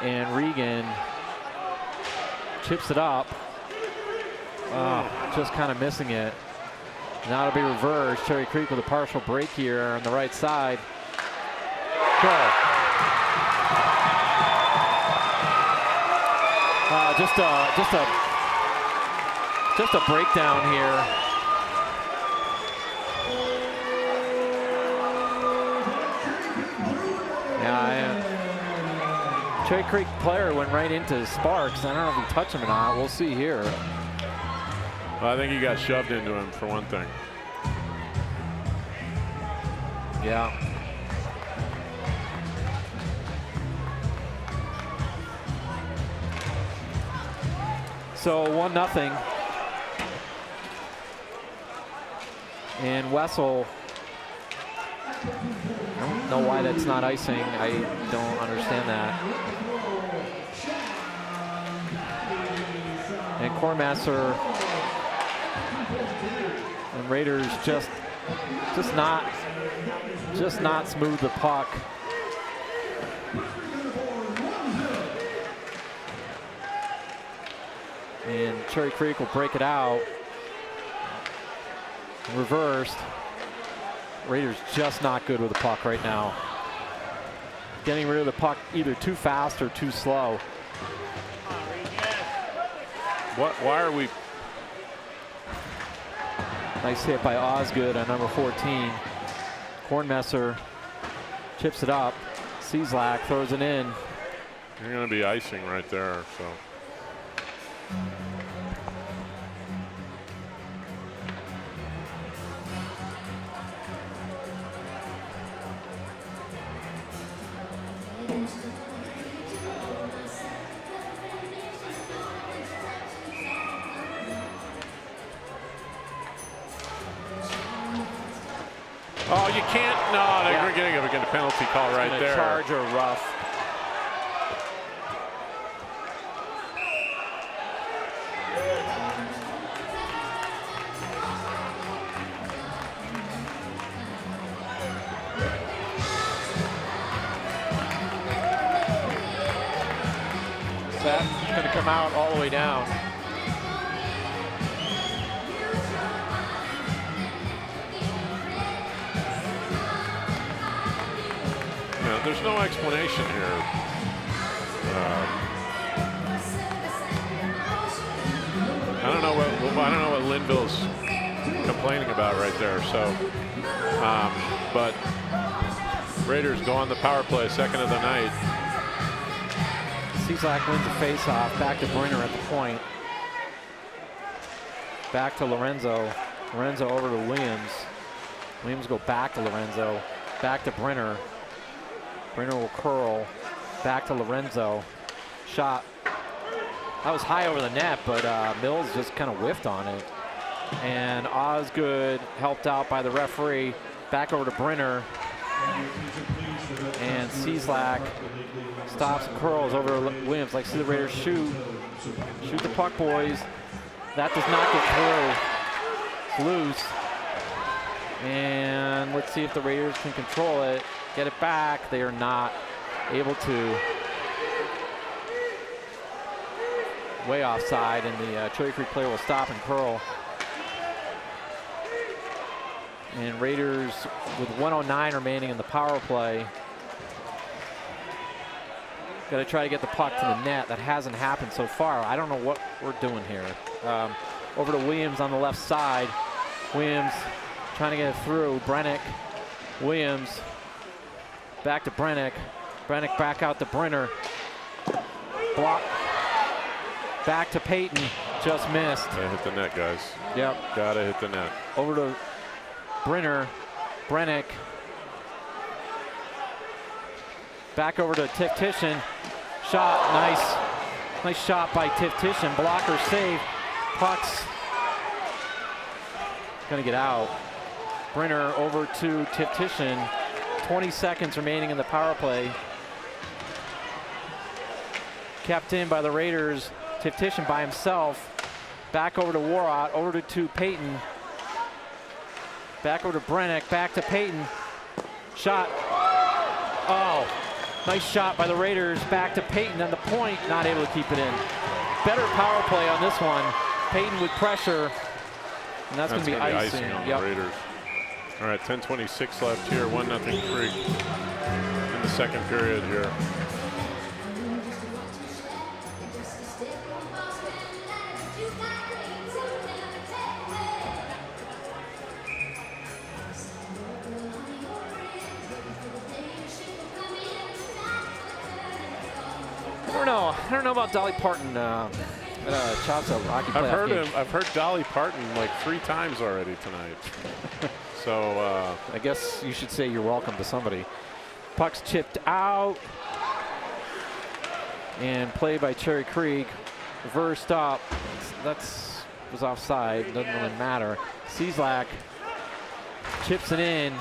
And Regan chips it up. Just kind of missing it. Now it'll be reversed. Cherry Creek with a partial break here on the right side. Goal. Just a breakdown here. Cherry Creek player went right into Sparks. I don't know if he touched him or not. We'll see here. Well, I think he got shoved into him, for one thing. Yeah. So 1-0. And Wessel, I don't know why that's not icing. I don't understand that. And Cornmaster and Raiders just not smooth the puck. And Cherry Creek will break it out. Reversed. Raiders just not good with the puck right now. Getting rid of the puck either too fast or too slow. Why are we? Nice hit by Osgood on number 14. Kornmesser chips it up. Cieslak throws it in. You're going to be icing right there. So. Oh, you can't. No, they're getting a penalty call right there. Charge or rough. That's going to come out all the way down. There's no explanation here. I don't know what Linville's complaining about right there. So, but Raiders go on the power play, second of the night. Cieslak wins the face-off. Back to Brenner at the point. Back to Lorenzo. Lorenzo over to Williams. Williams go back to Lorenzo. Back to Brenner. Brenner will curl. Back to Lorenzo. Shot. That was high over the net, but Mills just kind of whiffed on it. And Osgood helped out by the referee. Back over to Brenner. And Cieslak stops and curls over to Williams. Like, see the Raiders shoot. Shoot the puck, boys. That does not get through. It's loose. And let's see if the Raiders can control it. Get it back. They are not able to. Way offside, and the Cherry Creek player will stop and curl. And Raiders with 1:09 remaining in the power play. Got to try to get the puck to the net. That hasn't happened so far. I don't know what we're doing here. Over to Williams on the left side. Williams trying to get it through. Brennick. Williams. Back to Brennick. Brennick back out to Brenner. Block. Back to Peyton. Just missed. They hit the net, guys. Yep. Gotta hit the net. Over to Brenner. Brennick. Back over to Tiftition. Shot. Nice. Nice shot by Tiftition. Blocker save. Puck's gonna get out. Brenner over to Tiftition. 20 seconds remaining in the power play. Kept in by the Raiders. Tiftition by himself. Back over to Warrott. Over to Peyton. Back over to Brennick. Back to Peyton. Shot. Oh, nice shot by the Raiders. Back to Peyton on the point. Not able to keep it in. Better power play on this one. Peyton with pressure. And that's going to be icing on the Raiders. All right, 10:26 left here. 1-0 Creek in the second period here. I don't know about Dolly Parton at CHSAA hockey playoff game. I've heard Dolly Parton like 3 times already tonight. So I guess you should say you're welcome to somebody. Puck's chipped out. And play by Cherry Creek. reversed up. That's was offside. Doesn't really matter. Cieslak chips it in.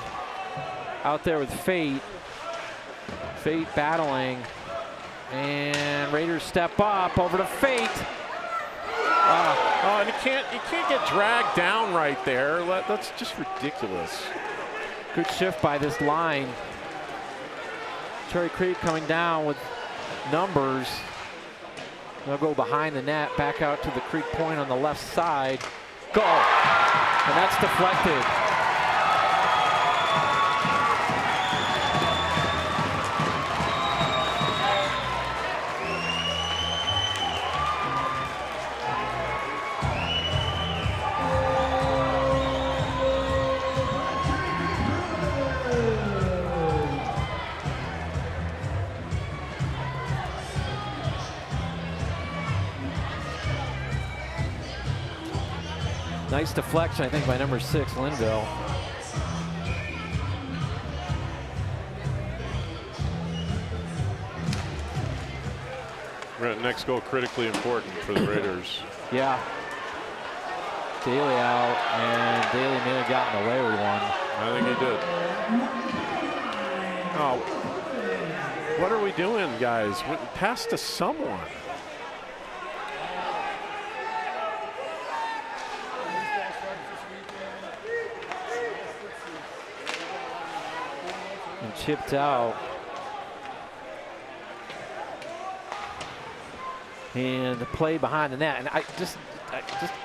Out there with Fate. Fate battling. And Raiders step up over to Fate. Oh, and you can't get dragged down right there. That's just ridiculous. Good shift by this line. Cherry Creek coming down with numbers. They'll go behind the net, back out to the Creek point on the left side. Goal! And that's deflected. Nice deflection, I think, by number 6, Linville. Next goal critically important for the Raiders. Yeah. Daly out, and Daly may have gotten away with one. I think he did. Oh, what are we doing, guys? Pass to someone. And chipped out. And the play behind the net, and I just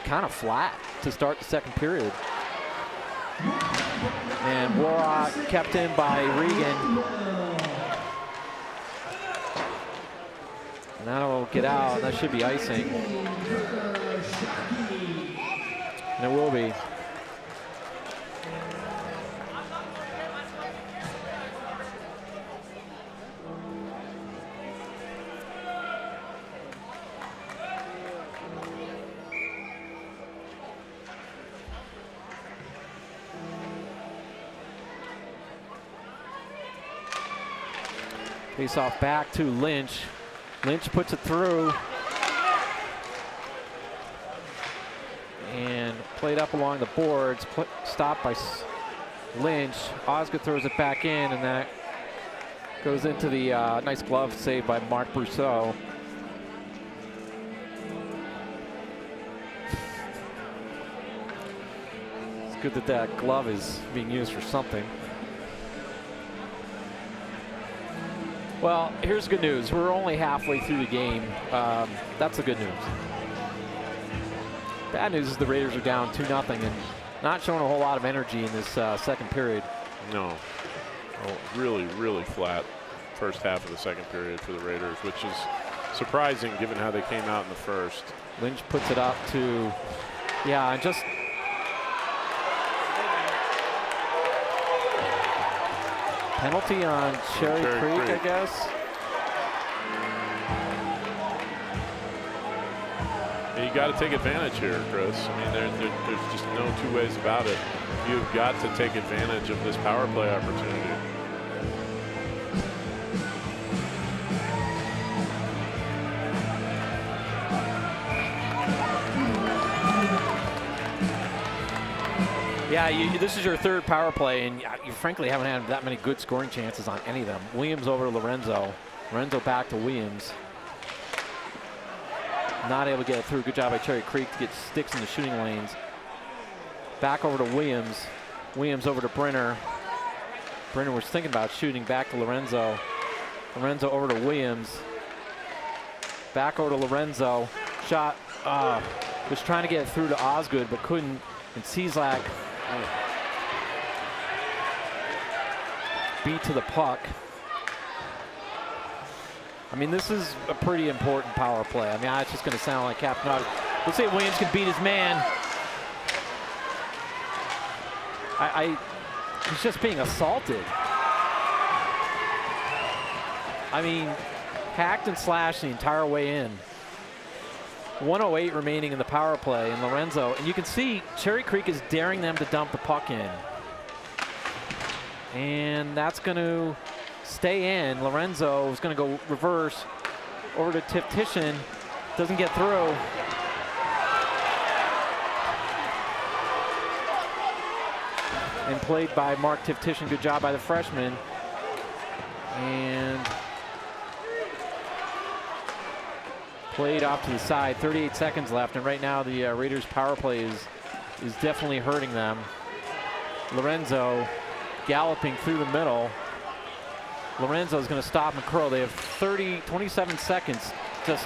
kind of flat to start the second period. And Warrock kept in by Regan. And that'll get out, and that should be icing. And it will be. Face off back to Lynch. Lynch puts it through. And played up along the boards. Stopped by Lynch. Osgood throws it back in, and that goes into the nice glove save by Mark Brousseau. It's good that that glove is being used for something. Well, here's good news. We're only halfway through the game. That's the good news. Bad news is the Raiders are down 2-0 and not showing a whole lot of energy in this second period. No. Oh, really, really flat first half of the second period for the Raiders, which is surprising given how they came out in the first. Lynch puts it up to, yeah, and just penalty on Cherry Creek, I guess. You got to take advantage here, Chris. I mean, there's just no two ways about it. You've got to take advantage of this power play opportunity. Yeah, this is your third power play, and you frankly haven't had that many good scoring chances on any of them. Williams over to Lorenzo. Lorenzo back to Williams. Not able to get it through. Good job by Cherry Creek to get sticks in the shooting lanes. Back over to Williams. Williams over to Brenner. Brenner was thinking about shooting. Back to Lorenzo. Lorenzo over to Williams. Back over to Lorenzo. Shot. Was trying to get it through to Osgood, but couldn't. And Cieslak beat to the puck. I mean, this is a pretty important power play. I mean, it's just going to sound like Captain Obvious. Let's say Williams can beat his man. He's just being assaulted. I mean, hacked and slashed the entire way in. 1:08 remaining in the power play, and Lorenzo, and you can see Cherry Creek is daring them to dump the puck in. And that's going to stay in. Lorenzo is going to go reverse over to Tiftition. Doesn't get through. And played by Mark Tiftishin. Good job by the freshman. And played off to the side. 38 seconds left, and right now the Raiders power play is definitely hurting them. Lorenzo galloping through the middle. Lorenzo is going to stop McCurl. They have 27 seconds. Just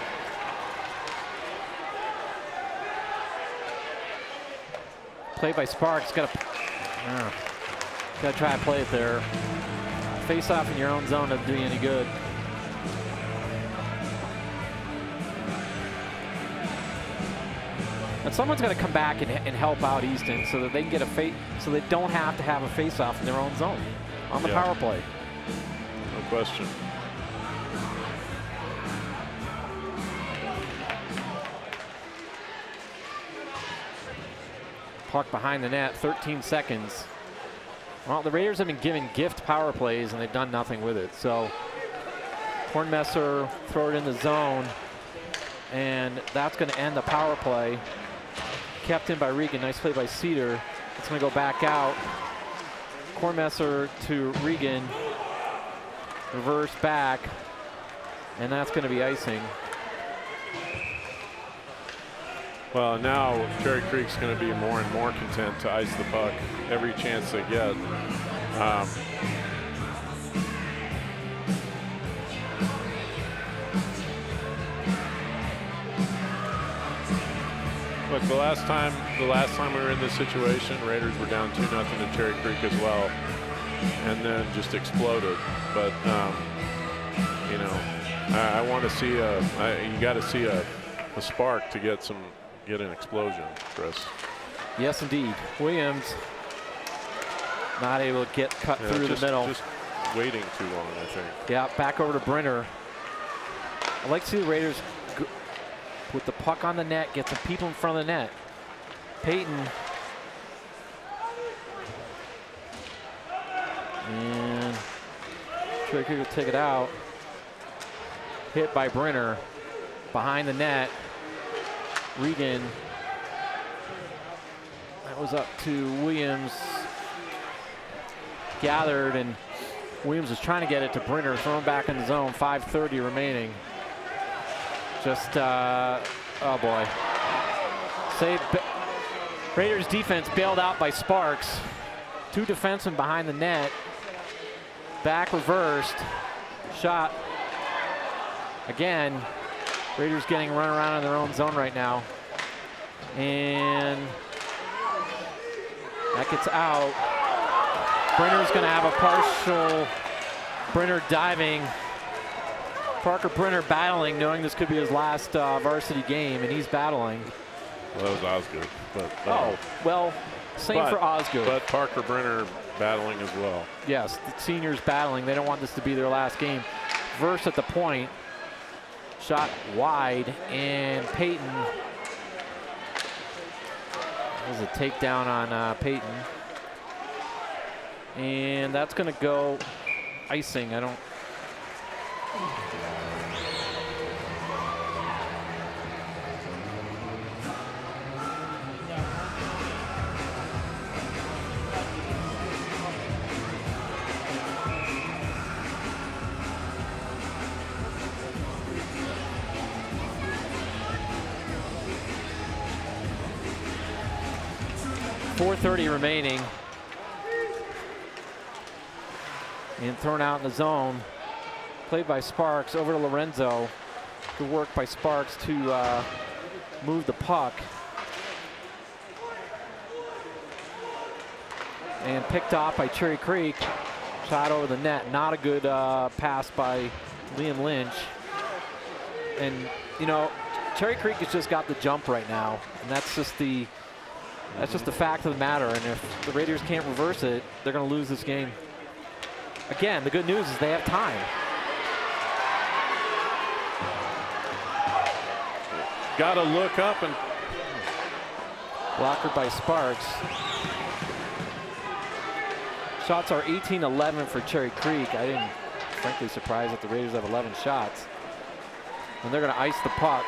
play by Sparks. Got to try to play it there. Face off in your own zone doesn't do you any good. And someone's got to come back and help out Easton so that they can get a so they don't have to have a face-off in their own zone on the power play. No question. Puck behind the net, 13 seconds. Well, the Raiders have been giving gift power plays and they've done nothing with it. So Kornmesser throw it in the zone, and that's going to end the power play. Kept in by Regan. Nice play by Cedar. It's going to go back out. Kornmesser to Regan. Reverse back. And that's going to be icing. Well, now Cherry Creek's going to be more and more content to ice the puck every chance they get. Look, the last time we were in this situation, Raiders were down 2-0 to Cherry Creek as well, and then just exploded. But you know, I want to see you got to see a spark to get an explosion, Chris. Yes, indeed. Williams not able to get cut through the middle. Just waiting too long, I think. Yeah, back over to Brenner. I'd like to see the Raiders with the puck on the net, get some people in front of the net. Peyton. And Cherry Creek will take it out. Hit by Brenner. Behind the net. Regan. That was up to Williams. Gathered, and Williams was trying to get it to Brenner. Thrown back in the zone. 5:30 remaining. Just, oh boy. Raiders defense bailed out by Sparks. Two defensemen behind the net. Back reversed. Shot. Again, Raiders getting run around in their own zone right now. And that gets out. Brenner's gonna have a partial. Brenner diving. Parker Brenner battling, knowing this could be his last varsity game, and he's battling. Well, that was Osgood. But, oh, well, same for Osgood. But Parker Brenner battling as well. Yes, the seniors battling. They don't want this to be their last game. Verse at the point. Shot wide, and Peyton. That was a takedown on Peyton. And that's going to go icing. I don't. .430 remaining. And thrown out in the zone. Played by Sparks over to Lorenzo. Good work by Sparks to move the puck. And picked off by Cherry Creek. Shot over the net. Not a good pass by Liam Lynch. And, you know, Cherry Creek has just got the jump right now. And that's just the fact of the matter. And if the Raiders can't reverse it, they're going to lose this game. Again, the good news is they have time. Got to look up and blocker by Sparks. Shots are 18-11 for Cherry Creek. I didn't, frankly, surprised that the Raiders have 11 shots. And they're going to ice the puck.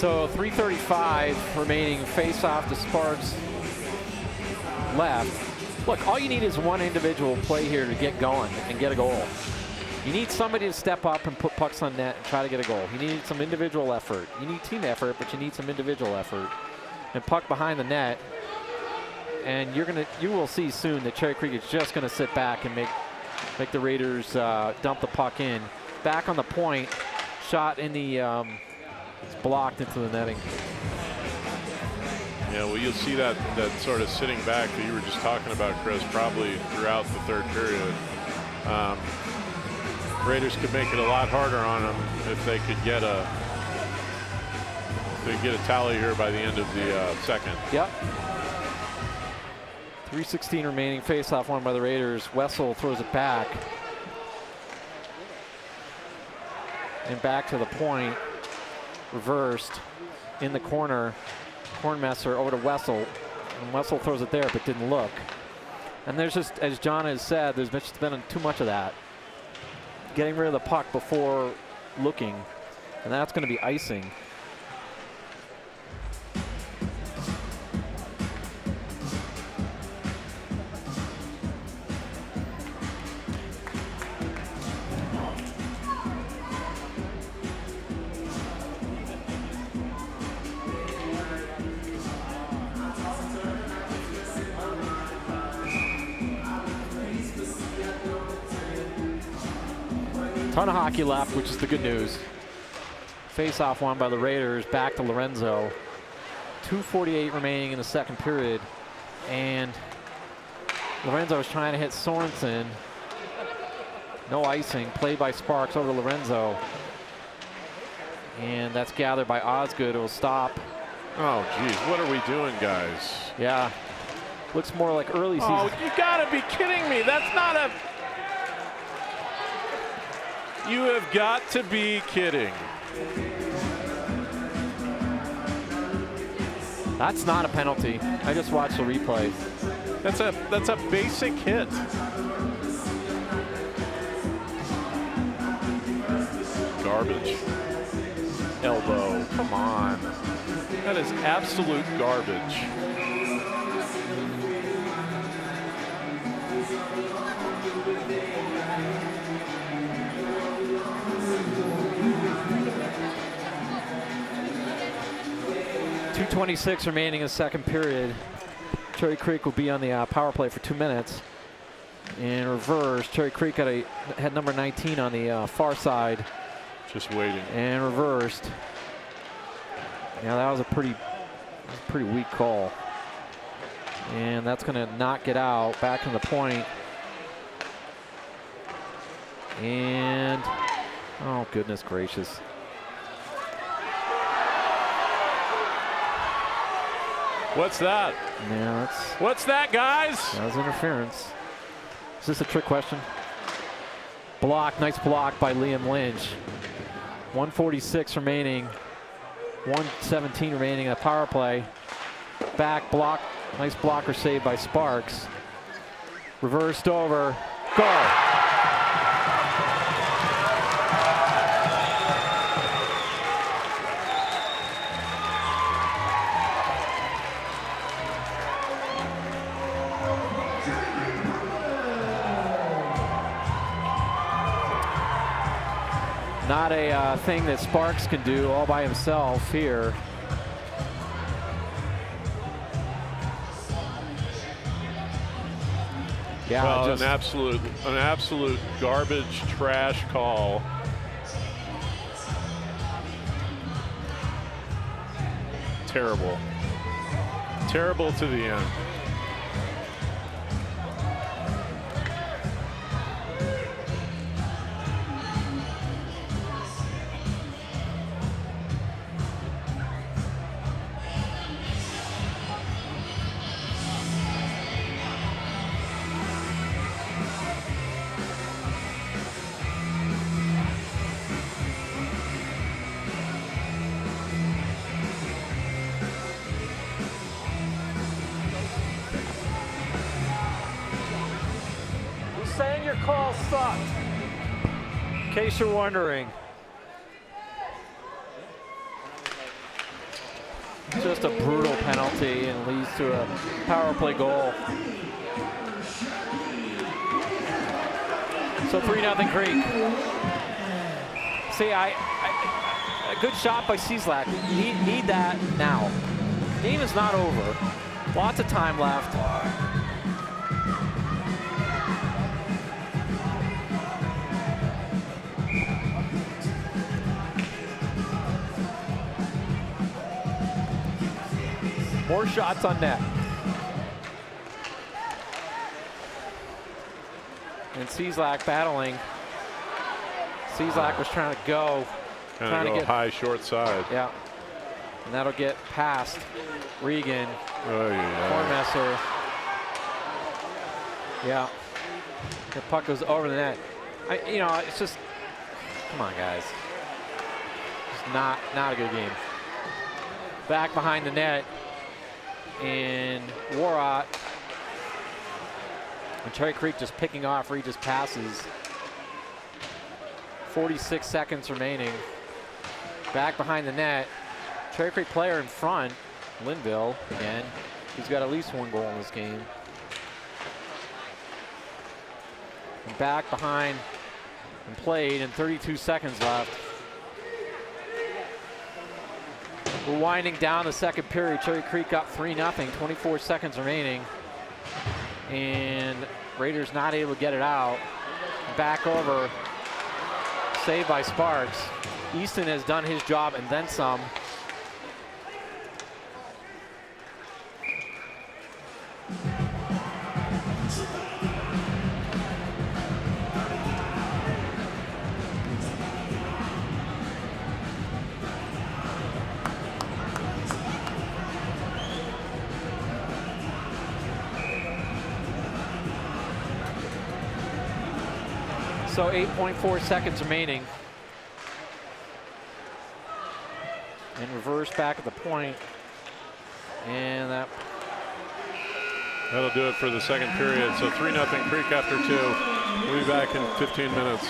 So 3:35 remaining, face off to Sparks left. Look, all you need is one individual play here to get going and get a goal. You need somebody to step up and put pucks on net and try to get a goal. You need some individual effort. You need team effort, but you need some individual effort. And puck behind the net, and you will see soon that Cherry Creek is just going to sit back and make the Raiders dump the puck in. Back on the point, shot in the it's blocked into the netting. Yeah, well, you'll see that sort of sitting back that you were just talking about, Chris, probably throughout the third period. Raiders could make it a lot harder on them if they could get a tally here by the end of the second. Yep. 3:16 remaining, face-off won by the Raiders. Wessel throws it back. And back to the point, reversed in the corner. Kornmesser over to Wessel, and Wessel throws it there but didn't look. And there's just, as John has said, there's just been too much of that. Getting rid of the puck before looking, and that's going to be icing. Ton of hockey left, which is the good news. Face-off won by the Raiders, back to Lorenzo. 2:48 remaining in the second period. And Lorenzo is trying to hit Sorensen. No icing, played by Sparks over to Lorenzo. And that's gathered by Osgood, who will stop. Oh, geez, what are we doing, guys? Yeah, looks more like early season. Oh, you gotta be kidding me. That's not a... You have got to be kidding. That's not a penalty. I just watched the replay. That's a basic hit. Garbage. Elbow. Come on. That is absolute garbage. .26 remaining in the second period. Cherry Creek will be on the power play for 2 minutes. In reverse, Cherry Creek had number 19 on the far side. Just waiting. And reversed. Yeah, that was a pretty weak call. And that's going to knock it out. Back on the point. And, oh goodness gracious. What's that? Yeah, what's that, guys? That was interference. Is this a trick question? Block, nice block by Liam Lynch. 1:46 remaining. 1:17 remaining in the power play. Back block, nice blocker save by Sparks. Reversed over, goal. Not a thing that Sparks can do all by himself here. Yeah, well, just an absolute garbage trash call. Terrible. Terrible to the end. saying your call sucked, in case you're wondering. just a brutal penalty and leads to a power play goal. So 3-0 Creek. See, a good shot by Cieslak. Need that now. Game is not over. Lots of time left. More shots on net. And Cieslak battling. Cieslak was trying to go. Trying to get high, short side. Yeah. And that'll get past Regan. Kornmesser. Yeah. The puck goes over the net. It's just, come on, guys. It's not a good game. Back behind the net. And Warrot. And Cherry Creek just picking off Regis passes. 46 seconds remaining. Back behind the net. Cherry Creek player in front. Linville again. He's got at least one goal in this game. And back behind and played, and 32 seconds left. We're winding down the second period. Cherry Creek up 3-0, 24 seconds remaining. And Raiders not able to get it out. Back over. Saved by Sparks. Easton has done his job and then some. So 8.4 seconds remaining. And reverse back at the point. And that'll do it for the second period. So 3-0 Creek after 2. We'll be back in 15 minutes.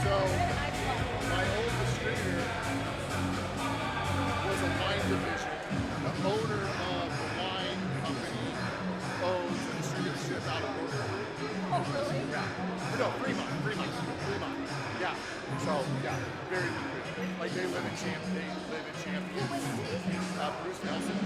So my old distributor was a wine division. The owner of the wine company owns and distributes shit out of Worcester. Oh, really? Yeah. No, Fremont. Yeah. So, yeah, very good. Like they live in Champion. Bruce Nelson.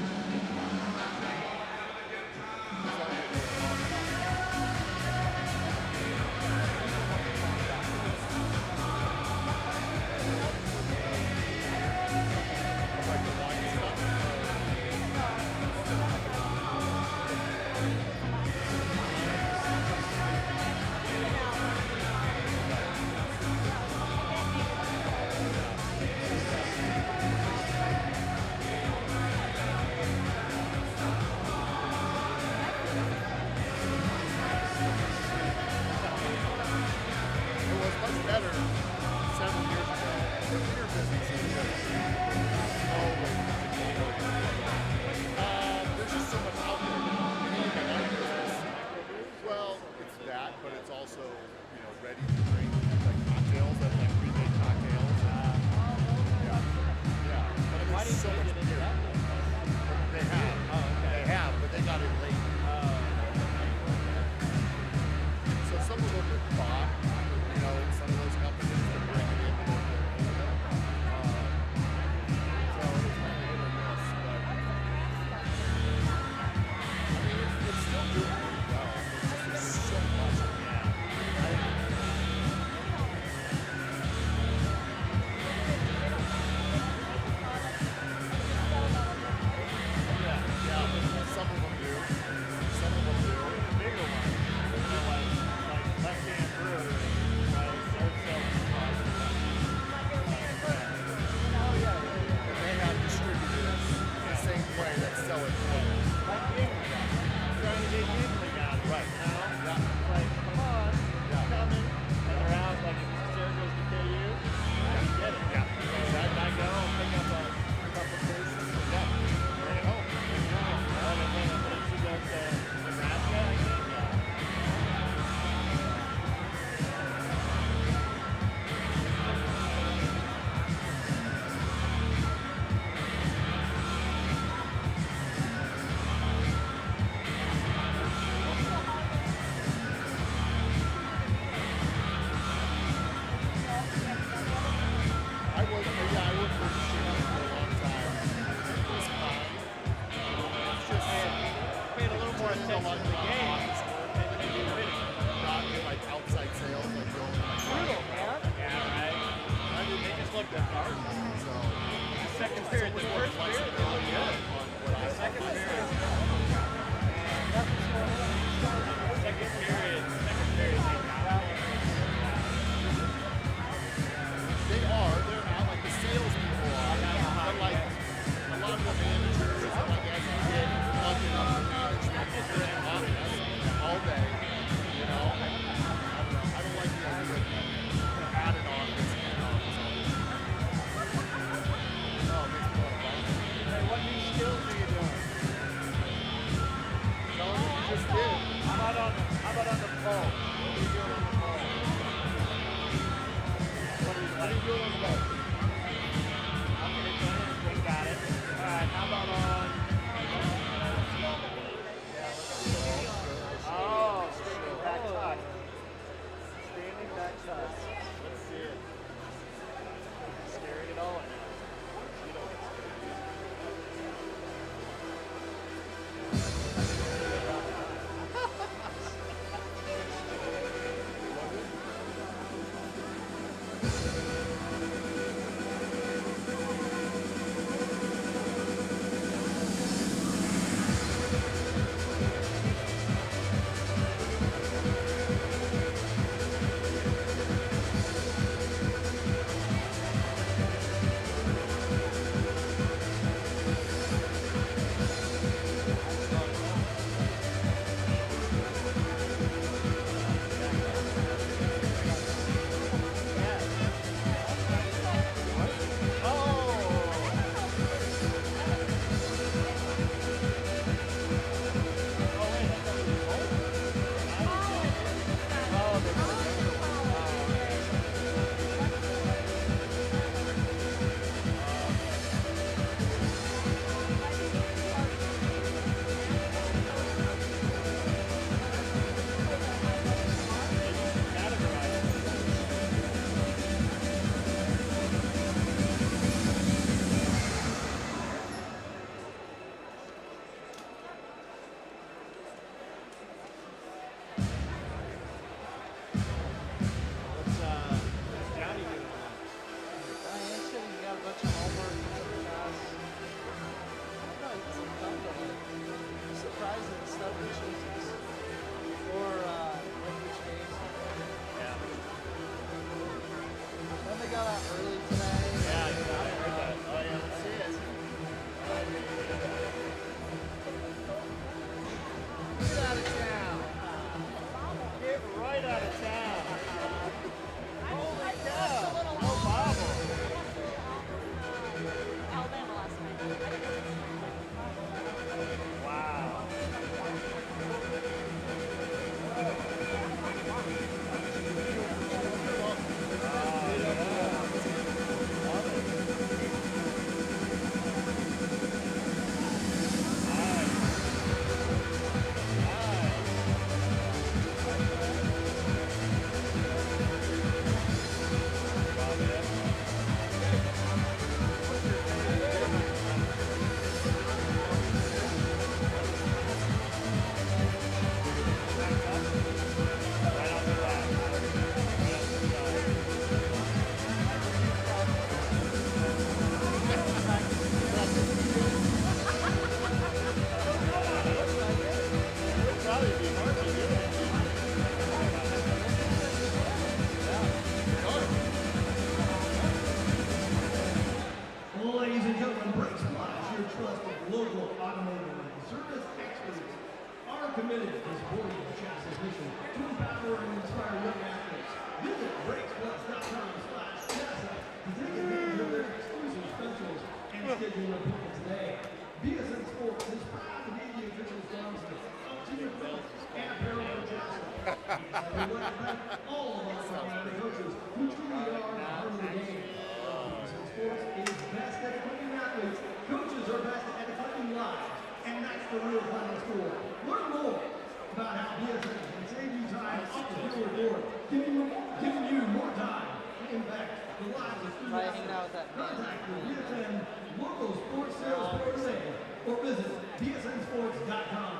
Contact your BSN local sports sales pro today or visit bsnsports.com.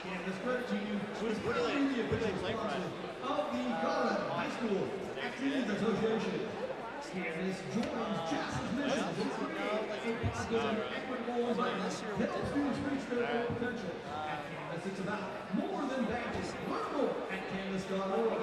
Campus Credit Union is proudly the official sponsor of the Colorado High School Activities Association. Campus joins JAS's mission to create a positive and equitable environment that helps students reach their full potential. At Campus, it's about more than banking. Learn more at canvas.org.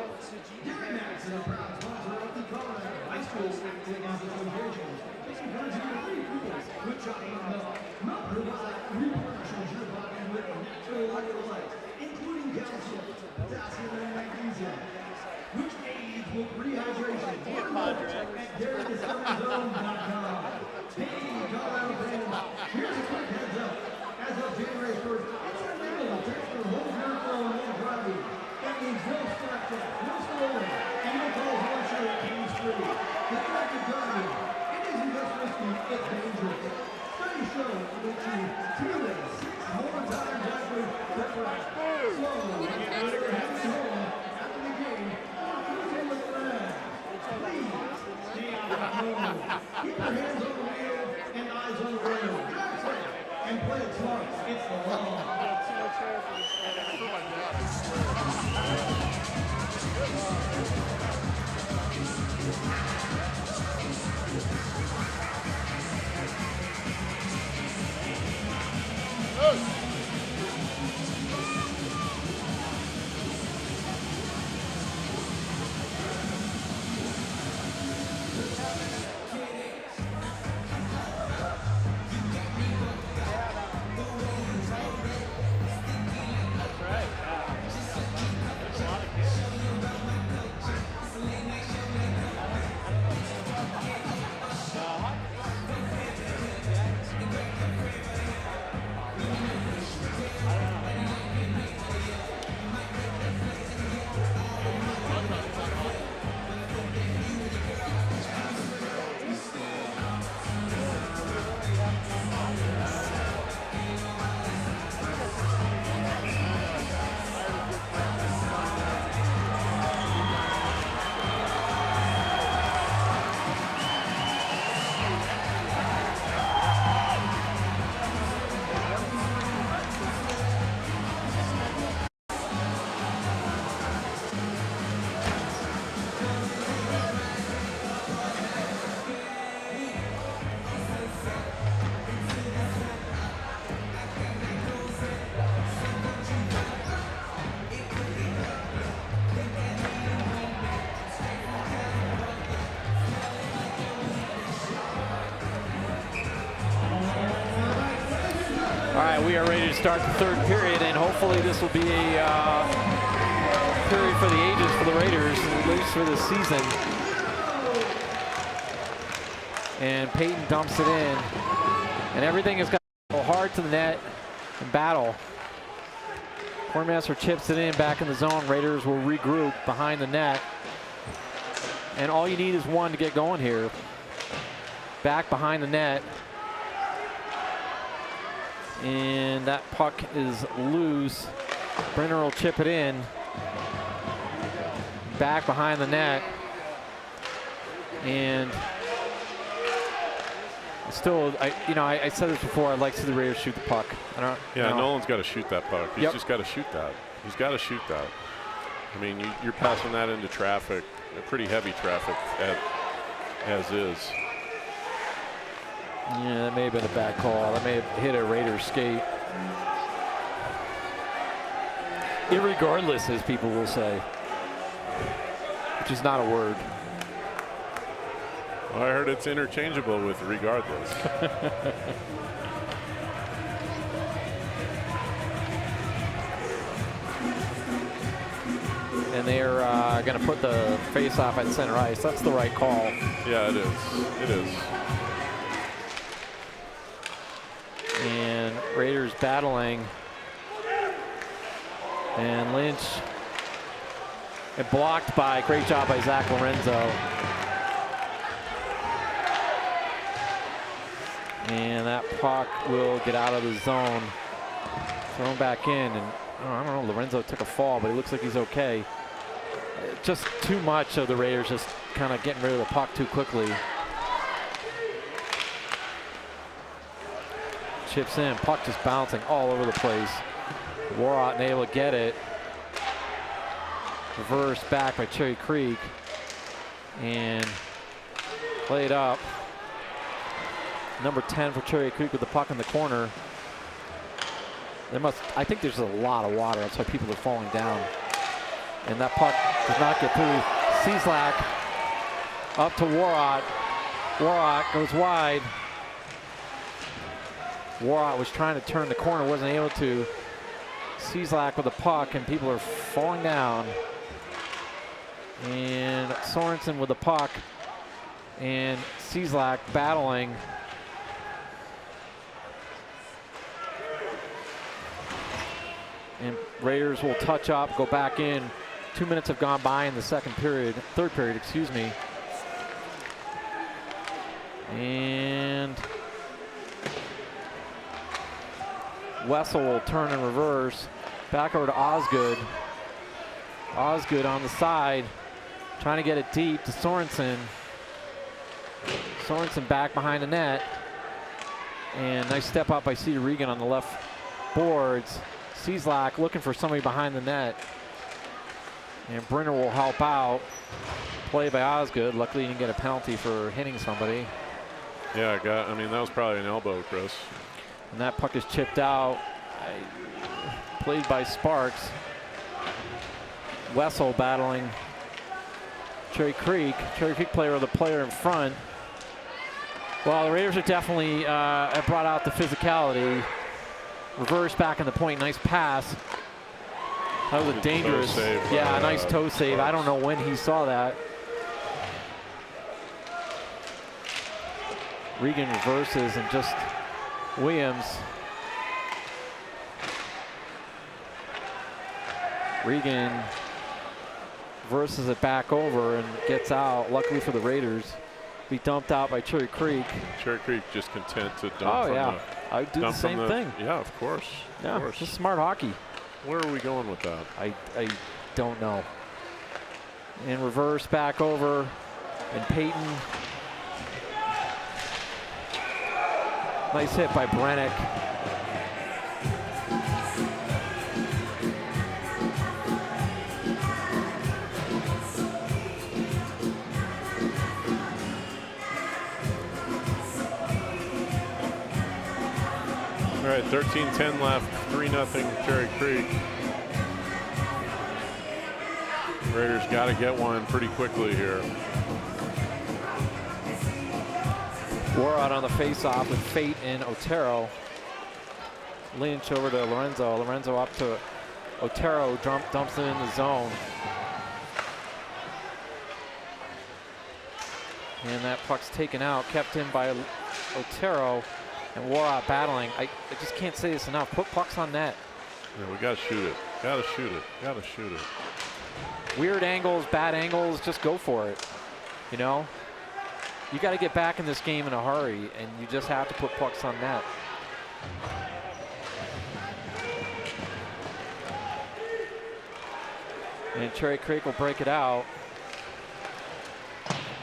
Gary Madison, a proud sponsor of the Colorado High School Activities Association, just encourages you to read pupils with chocolate milk. Milk provides replenishes your body with natural electrolytes, including calcium, potassium, and magnesium, which aids with rehydration. Learn more at GaryDiscoveryZone.com. Hey, Colorado fans, here's a quick heads up. As of January 1st, it's illegal to text or hold your phone while driving. That means no scratch checks, no stolen, and no calls once you're hands-free. Distracted driving, it isn't just risky, it's dangerous. Studies show that you 2 to 6 more times after the crash. So, if you're heading home after the game, or cruising with friends, please stay out of the road. Keep your hands on the wheel and eyes on the road. Drive safe and play it smart. It's the law. All right, we are ready to start the third period, and hopefully this will be a period for the ages for the Raiders, at least for this season. And Peyton dumps it in, and everything has got to go hard to the net and battle. Cornmaster chips it in back in the zone. Raiders will regroup behind the net. And all you need is one to get going here. Back behind the net. And that puck is loose. Brenner will chip it in. Back behind the net. And still, I said this before, I'd like to see the Raiders shoot the puck. Nolan's got to shoot that puck. He's just got to shoot that. He's got to shoot that. I mean, you're passing that into traffic, pretty heavy traffic as is. Yeah, that may have been a bad call. That may have hit a Raiders skate. Irregardless, as people will say, which is not a word. Well, I heard it's interchangeable with regardless. And they're going to put the face-off at center ice. That's the right call. Yeah, it is. It is. And Raiders battling. And Lynch. And blocked by, great job by Zach Lorenzo. And that puck will get out of the zone. Thrown back in. And I don't know, Lorenzo took a fall, but he looks like he's okay. Just too much of the Raiders just kind of getting rid of the puck too quickly. chips in. Puck just bouncing all over the place. Warrot able to get it. Reversed back by Cherry Creek. And played up. Number 10 for Cherry Creek with the puck in the corner. I think there's a lot of water. That's why people are falling down. And that puck does not get through. Cieslak up to Warrot. Warrot goes wide. Warrot was trying to turn the corner, wasn't able to. Cieslak with the puck, and people are falling down. And Sorensen with the puck, and Cieslak battling. And Raiders will touch up, go back in. 2 minutes have gone by in the third period, excuse me. And Wessel will turn and reverse. Back over to Osgood. Osgood on the side, trying to get it deep to Sorensen. Sorensen back behind the net. And nice step up by Cedar Regan on the left boards. Cieslak looking for somebody behind the net. And Brenner will help out. Play by Osgood. Luckily he didn't get a penalty for hitting somebody. Yeah, I mean, that was probably an elbow, Chris. And that puck is chipped out. Played by Sparks. Wessel battling Cherry Creek. Cherry Creek player with the player in front. Well, the Raiders are definitely have brought out the physicality. Reverse back in the point. Nice pass. That was a dangerous, yeah, a nice toe save. I don't know when he saw that. Regan reverses and just Williams. Regan versus it back over and gets out. Luckily for the Raiders, be dumped out by Cherry Creek. Cherry Creek just content to dump. Oh yeah, I would do the same thing. Yeah, of course. Yeah, of course. Just smart hockey. Where are we going with that? I don't know. And reverse back over, and Peyton. Nice hit by Brennick. All right, 13-10 left, 3-0 Cherry Creek. Raiders got to get one pretty quickly here. Warrot on the face-off with Fate and Otero. Lynch over to Lorenzo. Lorenzo up to Otero, dumps it in the zone. And that puck's taken out, kept in by Otero. And Warrot battling. I just can't say this enough. Put pucks on net. Yeah, we got to shoot it. Got to shoot it. Got to shoot it. Weird angles, bad angles, just go for it. You know? You got to get back in this game in a hurry, and you just have to put pucks on net. And Cherry Creek will break it out.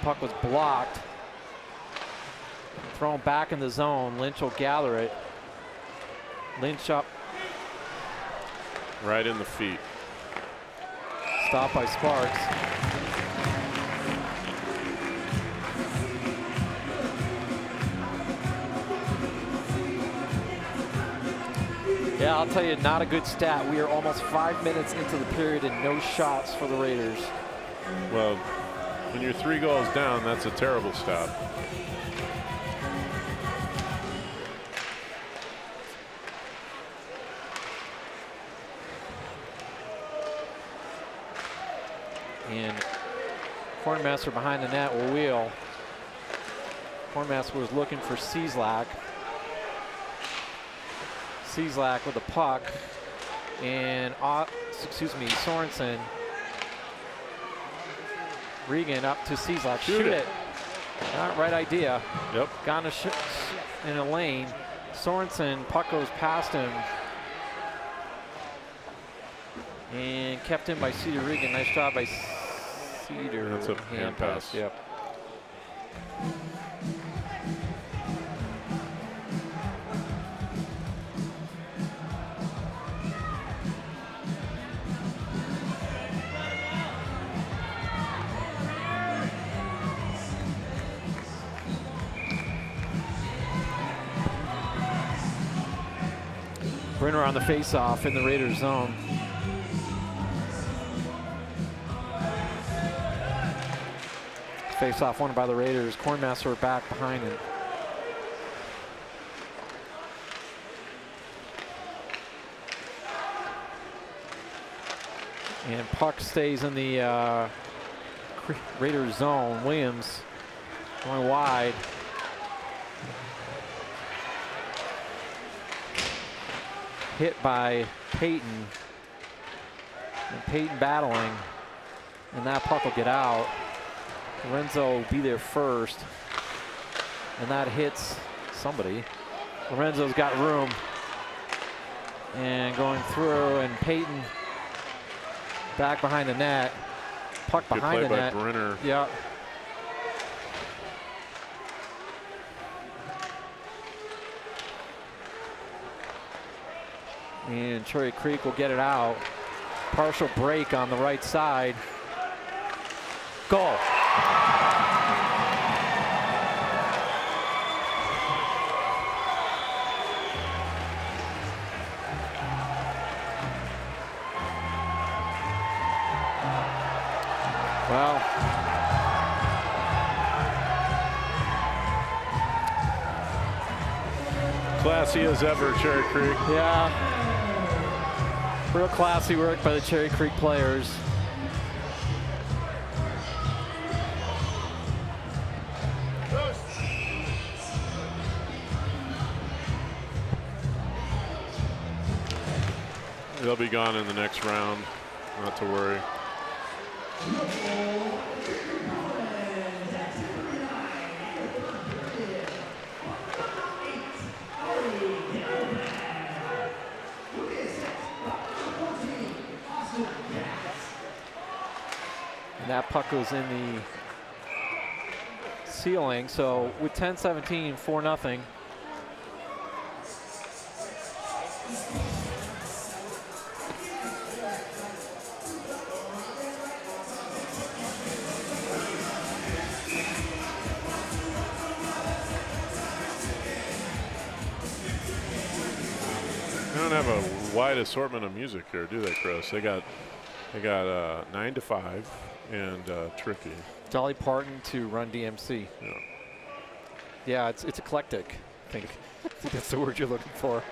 Puck was blocked. Thrown back in the zone. Lynch will gather it. Lynch up. Right in the feet. Stopped by Sparks. Yeah, I'll tell you, not a good stat. We are almost 5 minutes into the period and no shots for the Raiders. Well, when you're 3 goals down, that's a terrible stat. And Hornmaster behind the net will wheel. Hornmaster was looking for Cieslak. Cieslak with the puck. And, Sorensen. Regan up to Cieslak. Shoot it. Not right idea. Yep. Gone in a lane. Sorensen, puck goes past him. And kept in by Cedar Regan. Nice job by Cedar. That's a hand pass. Yep. Brenner on the face-off in the Raiders zone. Face-off won by the Raiders. Cornmaster back behind it. And puck stays in the Raiders zone. Williams going wide. Hit by Peyton. And Peyton battling. And that puck will get out. Lorenzo will be there first. And that hits somebody. Lorenzo's got room. And going through, and Peyton back behind the net. Puck behind the net. Good play by Brenner. Yeah. And Cherry Creek will get it out. Partial break on the right side. Goal. Well, classy as ever, Cherry Creek. yeah. Real classy work by the Cherry Creek players. They'll be gone in the next round, not to worry. And that puck goes in the ceiling. So with 10-17, 4-0. They don't have a wide assortment of music here, do they, Chris? They got 9 to 5 and Tricky. Dolly Parton to Run DMC. Yeah. Yeah, it's eclectic, I think. I think that's the word you're looking for.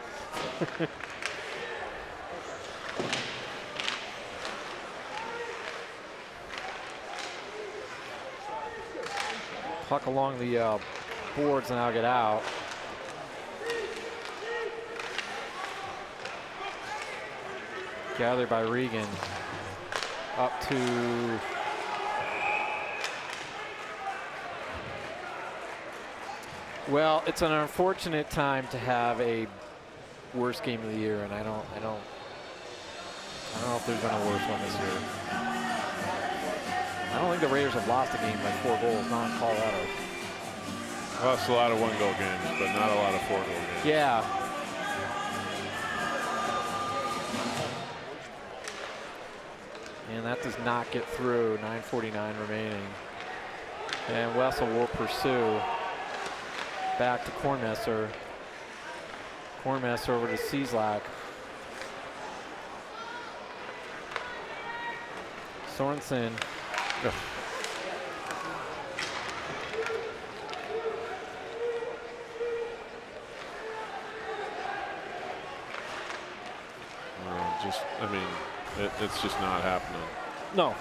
Puck along the boards and I'll get out. Gathered by Regan. Up to well, it's an unfortunate time to have a worst game of the year, and I don't know if there's been a worse one this year. I don't think the Raiders have lost a game by 4 goals, not in Colorado. Lost a lot of 1-goal games, but not a lot of 4-goal games. Yeah. And that does not get through. 9:49 remaining. And Wessel will pursue. Back to Kornmesser. Kornmesser over to Cieslak. Sorensen. It's just not happening. No.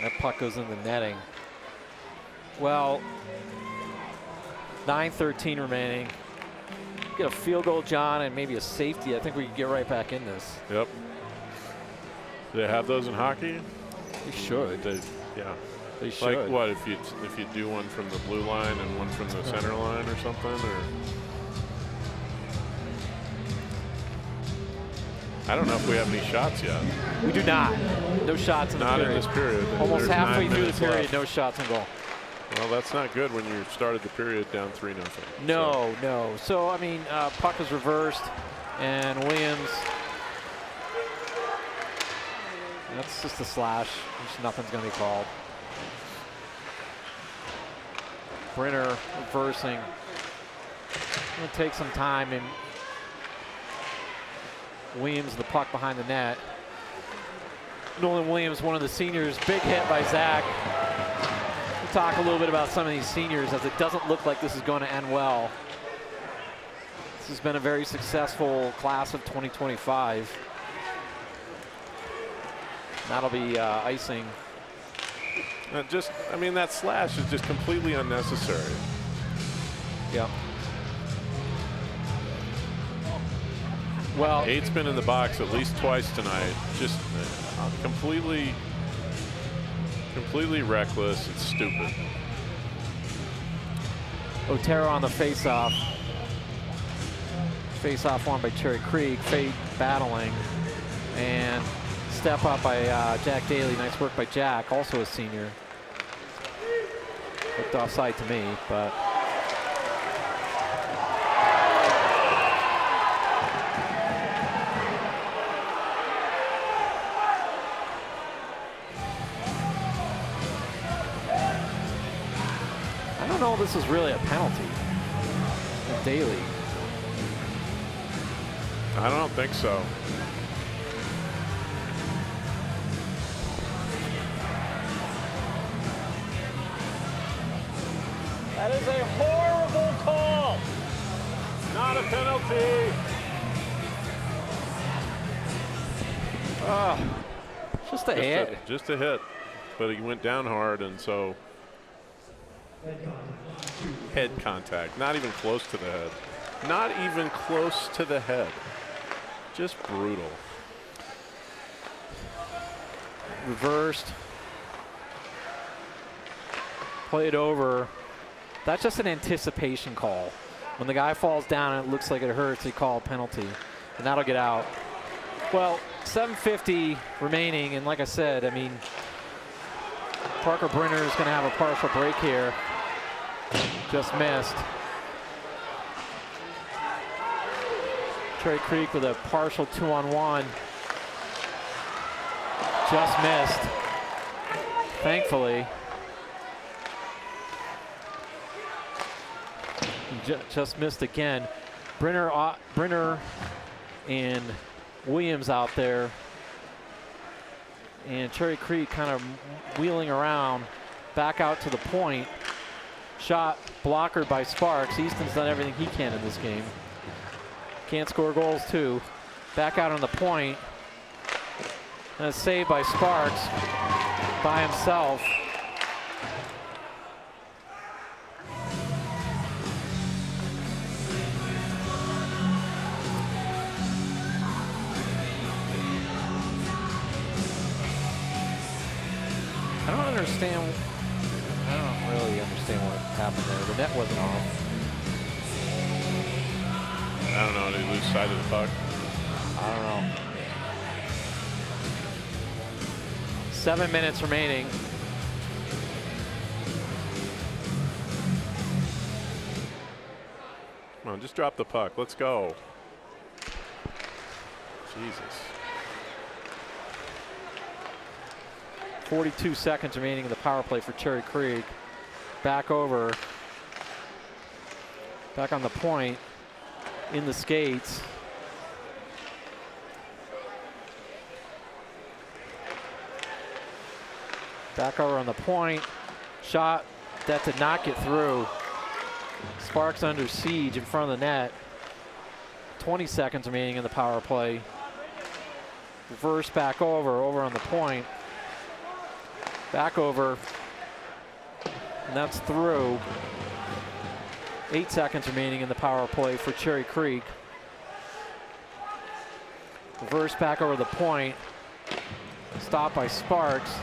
That puck goes in the netting. Well, 9:13 remaining. Get a field goal, John, and maybe a safety. I think we can get right back in this. Yep. Do they have those in hockey? They should. Yeah. They should. Like what, if you do one from the blue line and one from the center line or something, or? I don't know if we have any shots yet. We do not. No shots in the period. Not in this period. Almost There's halfway 9 through the minutes period, left. no shots on goal. Well, that's not good when you started the period down 3-0. No, no. So, I mean, puck is reversed, and Williams, that's just a slash. Just nothing's going to be called. Brenner reversing. Going to take some time, and Williams the puck behind the net. Nolan Williams, one of the seniors, big hit by Zach. We'll talk a little bit about some of these seniors, as it doesn't look like this is going to end well. This has been a very successful class of 2025. That'll be icing. I mean, that slash is just completely unnecessary. Yeah. Well, 8's been in the box at least twice tonight. Just completely reckless. It's stupid. Otero on the face-off. Face-off won by Cherry Creek. Fate battling. And step up by Jack Daly. Nice work by Jack, also a senior. Looked offside to me, but... I don't know if this is really a penalty. Daly. I don't think so. That is a horrible call. Not a penalty. Just a hit. Just a hit, but he went down hard, and so head contact. Not even close to the head. Not even close to the head. Just brutal. Reversed. Played over. That's just an anticipation call. When the guy falls down and it looks like it hurts, they call a penalty, and that'll get out. Well, 7:50 remaining, and like I said, I mean, Parker Brenner is going to have a partial break here. Just missed. Cherry Creek with a partial 2-on-1. Just missed. Thankfully. Just missed again. Brenner and Williams out there. And Cherry Creek kind of wheeling around back out to the point. Shot blockered by Sparks. Easton's done everything he can in this game. Can't score goals too. Back out on the point. And a save by Sparks by himself. I don't really understand what happened there. The net wasn't off. I don't know. Did he lose sight of the puck? I don't know. 7 minutes remaining. Come on, just drop the puck. Let's go. Jesus. 42 seconds remaining in the power play for Cherry Creek. Back over. Back on the point. In the skates. Back over on the point. Shot that did not get through. Sparks under siege in front of the net. 20 seconds remaining in the power play. Reverse back over on the point. Back over, and that's through. 8 seconds remaining in the power play for Cherry Creek. Reverse back over the point. Stopped by Sparks.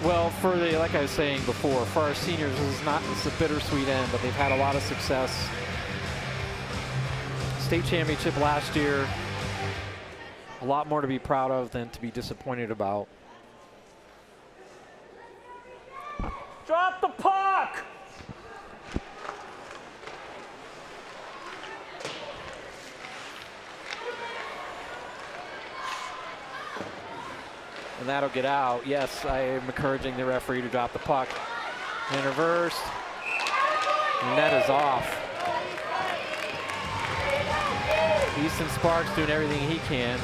Well, for the, like I was saying before, for our seniors, it's a bittersweet end, but they've had a lot of success. State championship last year, a lot more to be proud of than to be disappointed about. Drop the puck! And that'll get out. Yes, I am encouraging the referee to drop the puck. And reversed. And that is off. Easton Sparks doing everything he can.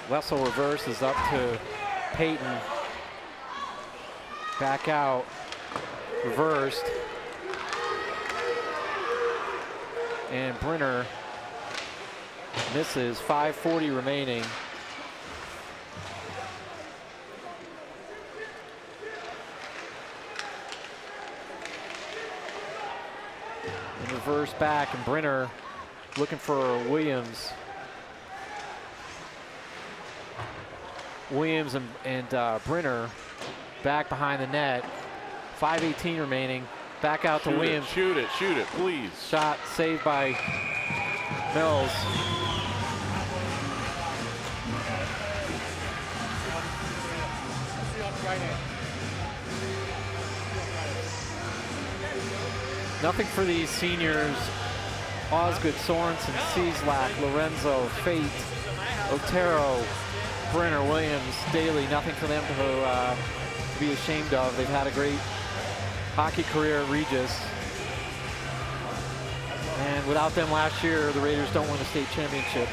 Wessel reverses up to Peyton. Back out. Reversed. And Brenner misses. 5:40 remaining. And reverse back, and Brenner looking for Williams. Williams and Brenner back behind the net. 5:18 remaining. Back out to Williams. Shoot it, please. Shot saved by Mills. Nothing for these seniors. Osgood, Sorensen, Cieslak, Lorenzo, Fate, Otero, Brenner, Williams, Daly. Nothing for them to be ashamed of. They've had a great hockey career at Regis. And without them last year, the Raiders don't win a state championship.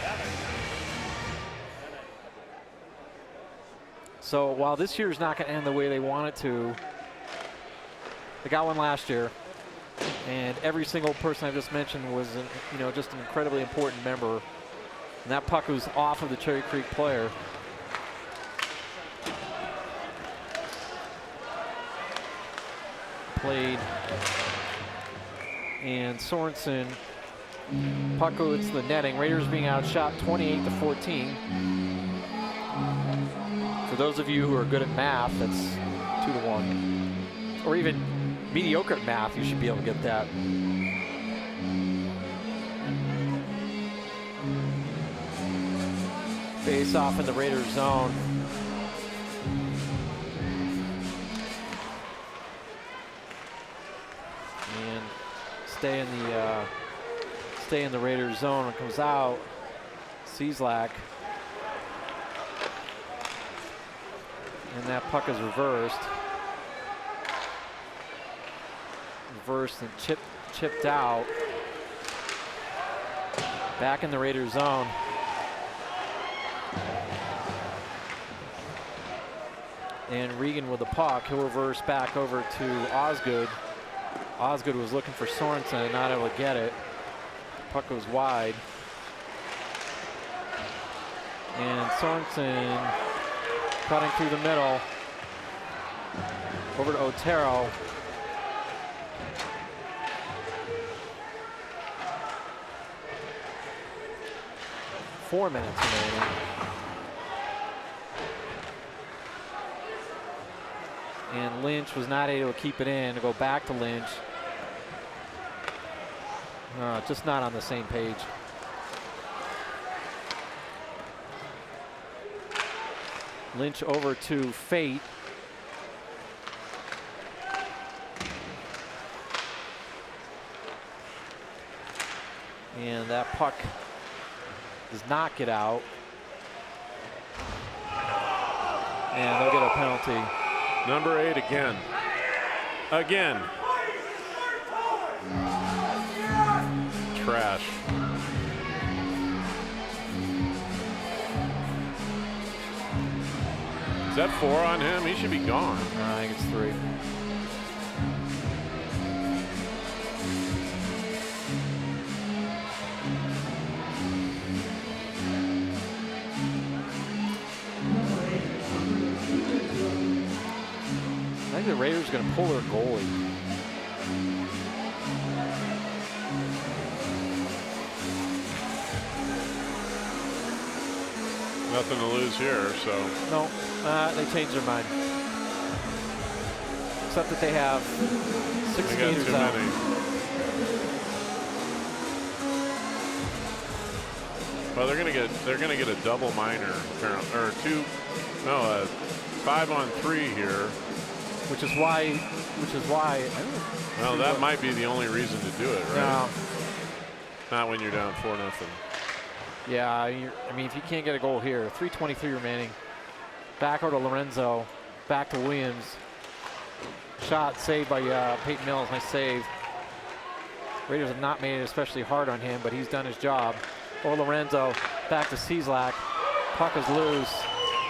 So while this year's not going to end the way they want it to, they got one last year. And every single person I just mentioned was, just an incredibly important member. And that puck was off of the Cherry Creek player. Played. And Sorensen, puck goes to the netting. Raiders being outshot 28-14. For those of you who are good at math, that's 2-1. Or even mediocre at math, you should be able to get that. Face off in the Raiders zone. And stay in the Raiders zone. It comes out. Cieslak. And that puck is reversed. Reversed and chipped out. Back in the Raiders zone. And Regan with the puck. He'll reverse back over to Osgood. Osgood was looking for Sorensen and not able to get it. Puck goes wide. And Sorensen cutting through the middle. Over to Otero. Four minutes remaining. And Lynch was not able to keep it in. To go back to Lynch. Just not on the same page. Lynch over to Fate. And that puck does not get out. And they'll get a penalty. Number 8 again. Again. Trash. Is that 4 on him? He should be gone. I think it's 3. I think the Raiders are going to pull their goalie. Nothing to lose here, so. No, they changed their mind. Except that they have 6 They got skaters too out. many. Well, they're gonna get a double minor, apparently, or 5-on-3 here. Which is why. Well, that might be the only reason to do it, right? No. Not when you're down 4-0. Yeah, I mean, if you can't get a goal here, 3:23 remaining. Back over to Lorenzo, back to Williams. Shot saved by Peyton Mills. Nice save. Raiders have not made it especially hard on him, but he's done his job. Or Lorenzo, back to Cieslak. Puck is loose.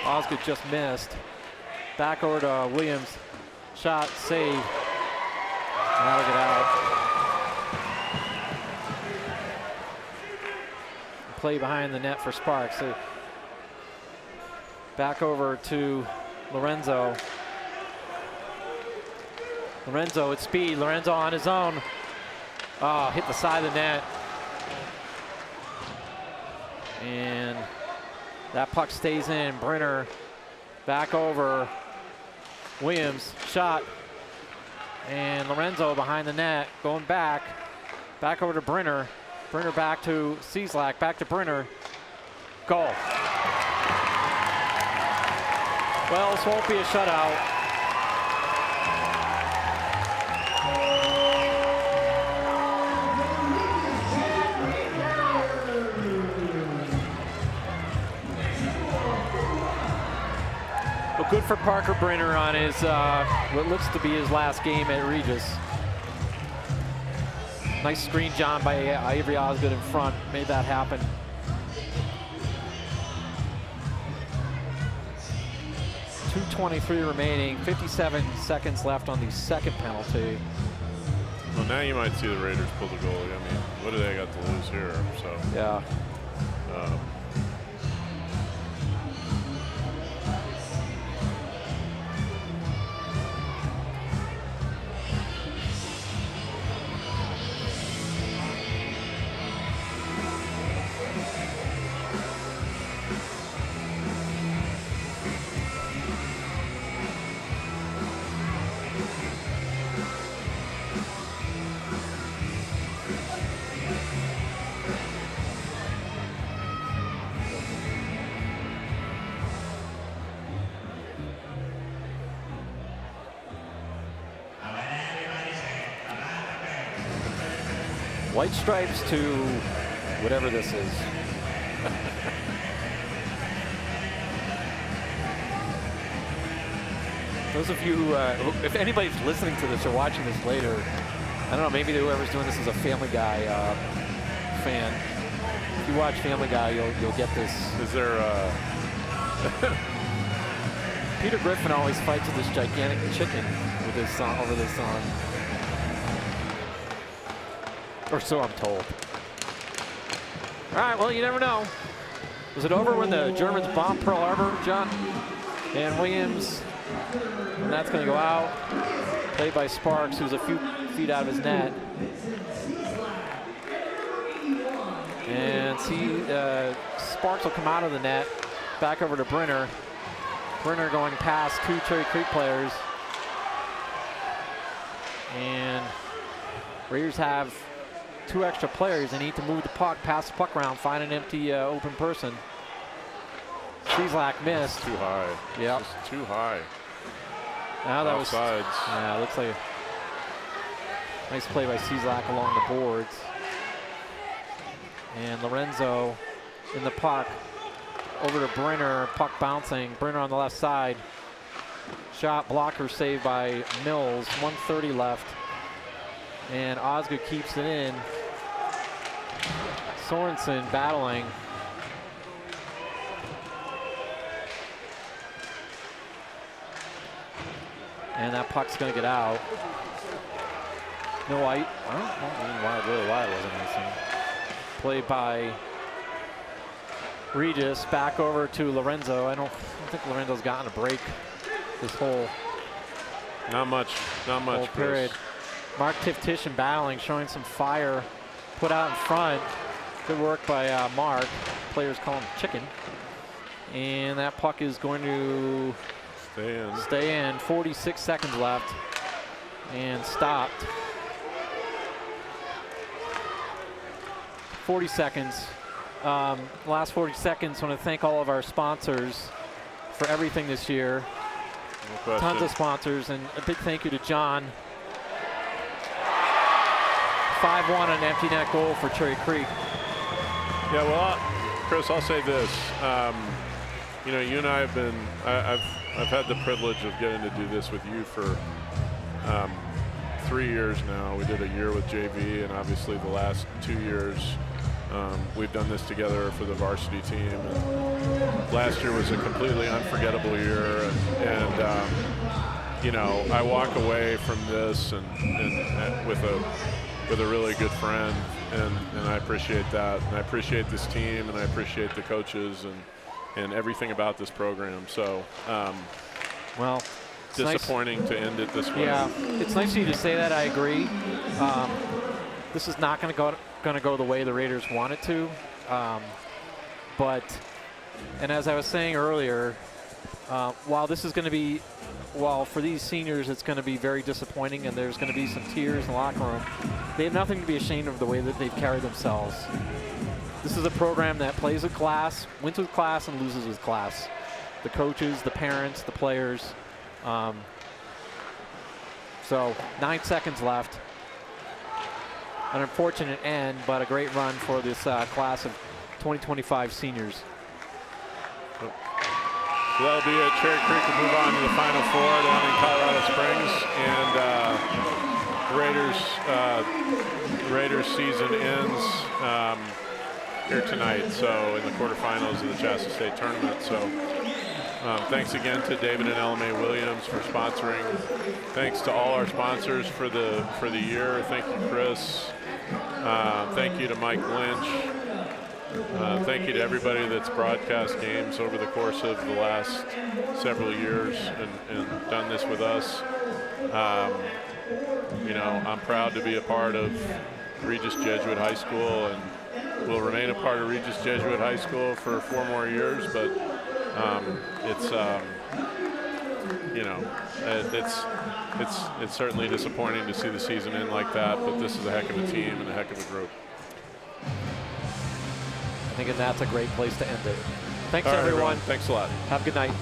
Osgood just missed. Back over to Williams. Shot, save. And that'll get out. Play behind the net for Sparks. So back over to Lorenzo. Lorenzo at speed. Lorenzo on his own. Oh, hit the side of the net. And that puck stays in. Brenner back over. Williams, shot. And Lorenzo behind the net, going back. Back over to Brenner. Brenner back to Cieslak, back to Brenner. Goal. Well, this won't be a shutout. Well, good for Parker Brenner on his, what looks to be his last game at Regis. Nice screen, John, by Avery Osgood in front. Made that happen. .223 remaining. 57 seconds left on the second penalty. Well, now you might see the Raiders pull the goalie. I mean, what do they got to lose here? So. Yeah. White stripes to whatever this is. Those of you, if anybody's listening to this or watching this later, I don't know, maybe whoever's doing this is a Family Guy fan. If you watch Family Guy, you'll get this. Is there Peter Griffin always fights with this gigantic chicken with this song, over this song. Or so I'm told. All right, well, you never know. Was it over when the Germans bombed Pearl Harbor, John? And Williams, and that's going to go out. Played by Sparks, who's a few feet out of his net. And see, Sparks will come out of the net. Back over to Brenner. Brenner going past 2 Cherry Creek players. And Raiders have 2 extra players. They need to move the puck, pass the puck around, find an empty open person. Cieslak missed. too high? Yeah. Just too high. Now that was Offsides. Yeah, looks like a nice play by Cieslak along the boards. And Lorenzo in the puck over to Brenner. Puck bouncing. Brenner on the left side. Shot blocker saved by Mills. 1:30 left. And Osgood keeps it in. Sorensen battling. And that puck's going to get out. No, I don't mean why it wasn't icing. Played by Regis. Back over to Lorenzo. I don't think Lorenzo's gotten a break this whole Not much, whole period. Mark Tiftition battling, showing some fire. Put out in front. Good work by Mark. Players call him chicken. And that puck is going to stay in. 46 seconds left. And stopped. 40 seconds. Last 40 seconds, I want to thank all of our sponsors for everything this year. No Tons of sponsors, and a big thank you to John. 5-1 an empty net goal for Cherry Creek. Yeah, well, Chris, I'll say this. You know, you and I have been, I've had the privilege of getting to do this with you for 3 years now. We did a year with JV, and obviously the last 2 years we've done this together for the varsity team. And last year was a completely unforgettable year, and you know, I walk away from this and with a really good friend, and I appreciate that, and I appreciate this team, and I appreciate the coaches and everything about this program. So, well, disappointing to end it this way. Yeah, it's nice of you to say that. I agree. This is not going to go the way the Raiders want it to, but, and as I was saying earlier, while this is going to be, while for these seniors it's going to be very disappointing, and there's going to be some tears in the locker room, they have nothing to be ashamed of the way that they've carried themselves. This is a program that plays with class, wins with class, and loses with class. The coaches, the parents, the players. So 9 seconds left. An unfortunate end, but a great run for this class of 2025 seniors. So that'll be it. Cherry Creek will move on to the Final Four down in Colorado Springs, and Raiders season ends here tonight. So in the quarterfinals of the CHSAA tournament. So thanks again to David and Ella Mae Williams for sponsoring. Thanks to all our sponsors for the year. Thank you, Chris. Thank you to Mike Lynch. Thank you to everybody that's broadcast games over the course of the last several years and done this with us. You know, I'm proud to be a part of Regis Jesuit High School, and will remain a part of Regis Jesuit High School for 4 more years. But it's you know, it's certainly disappointing to see the season end like that. But this is a heck of a team and a heck of a group. I think that's a great place to end it. Thanks, All right, everyone. Thanks a lot. Have a good night.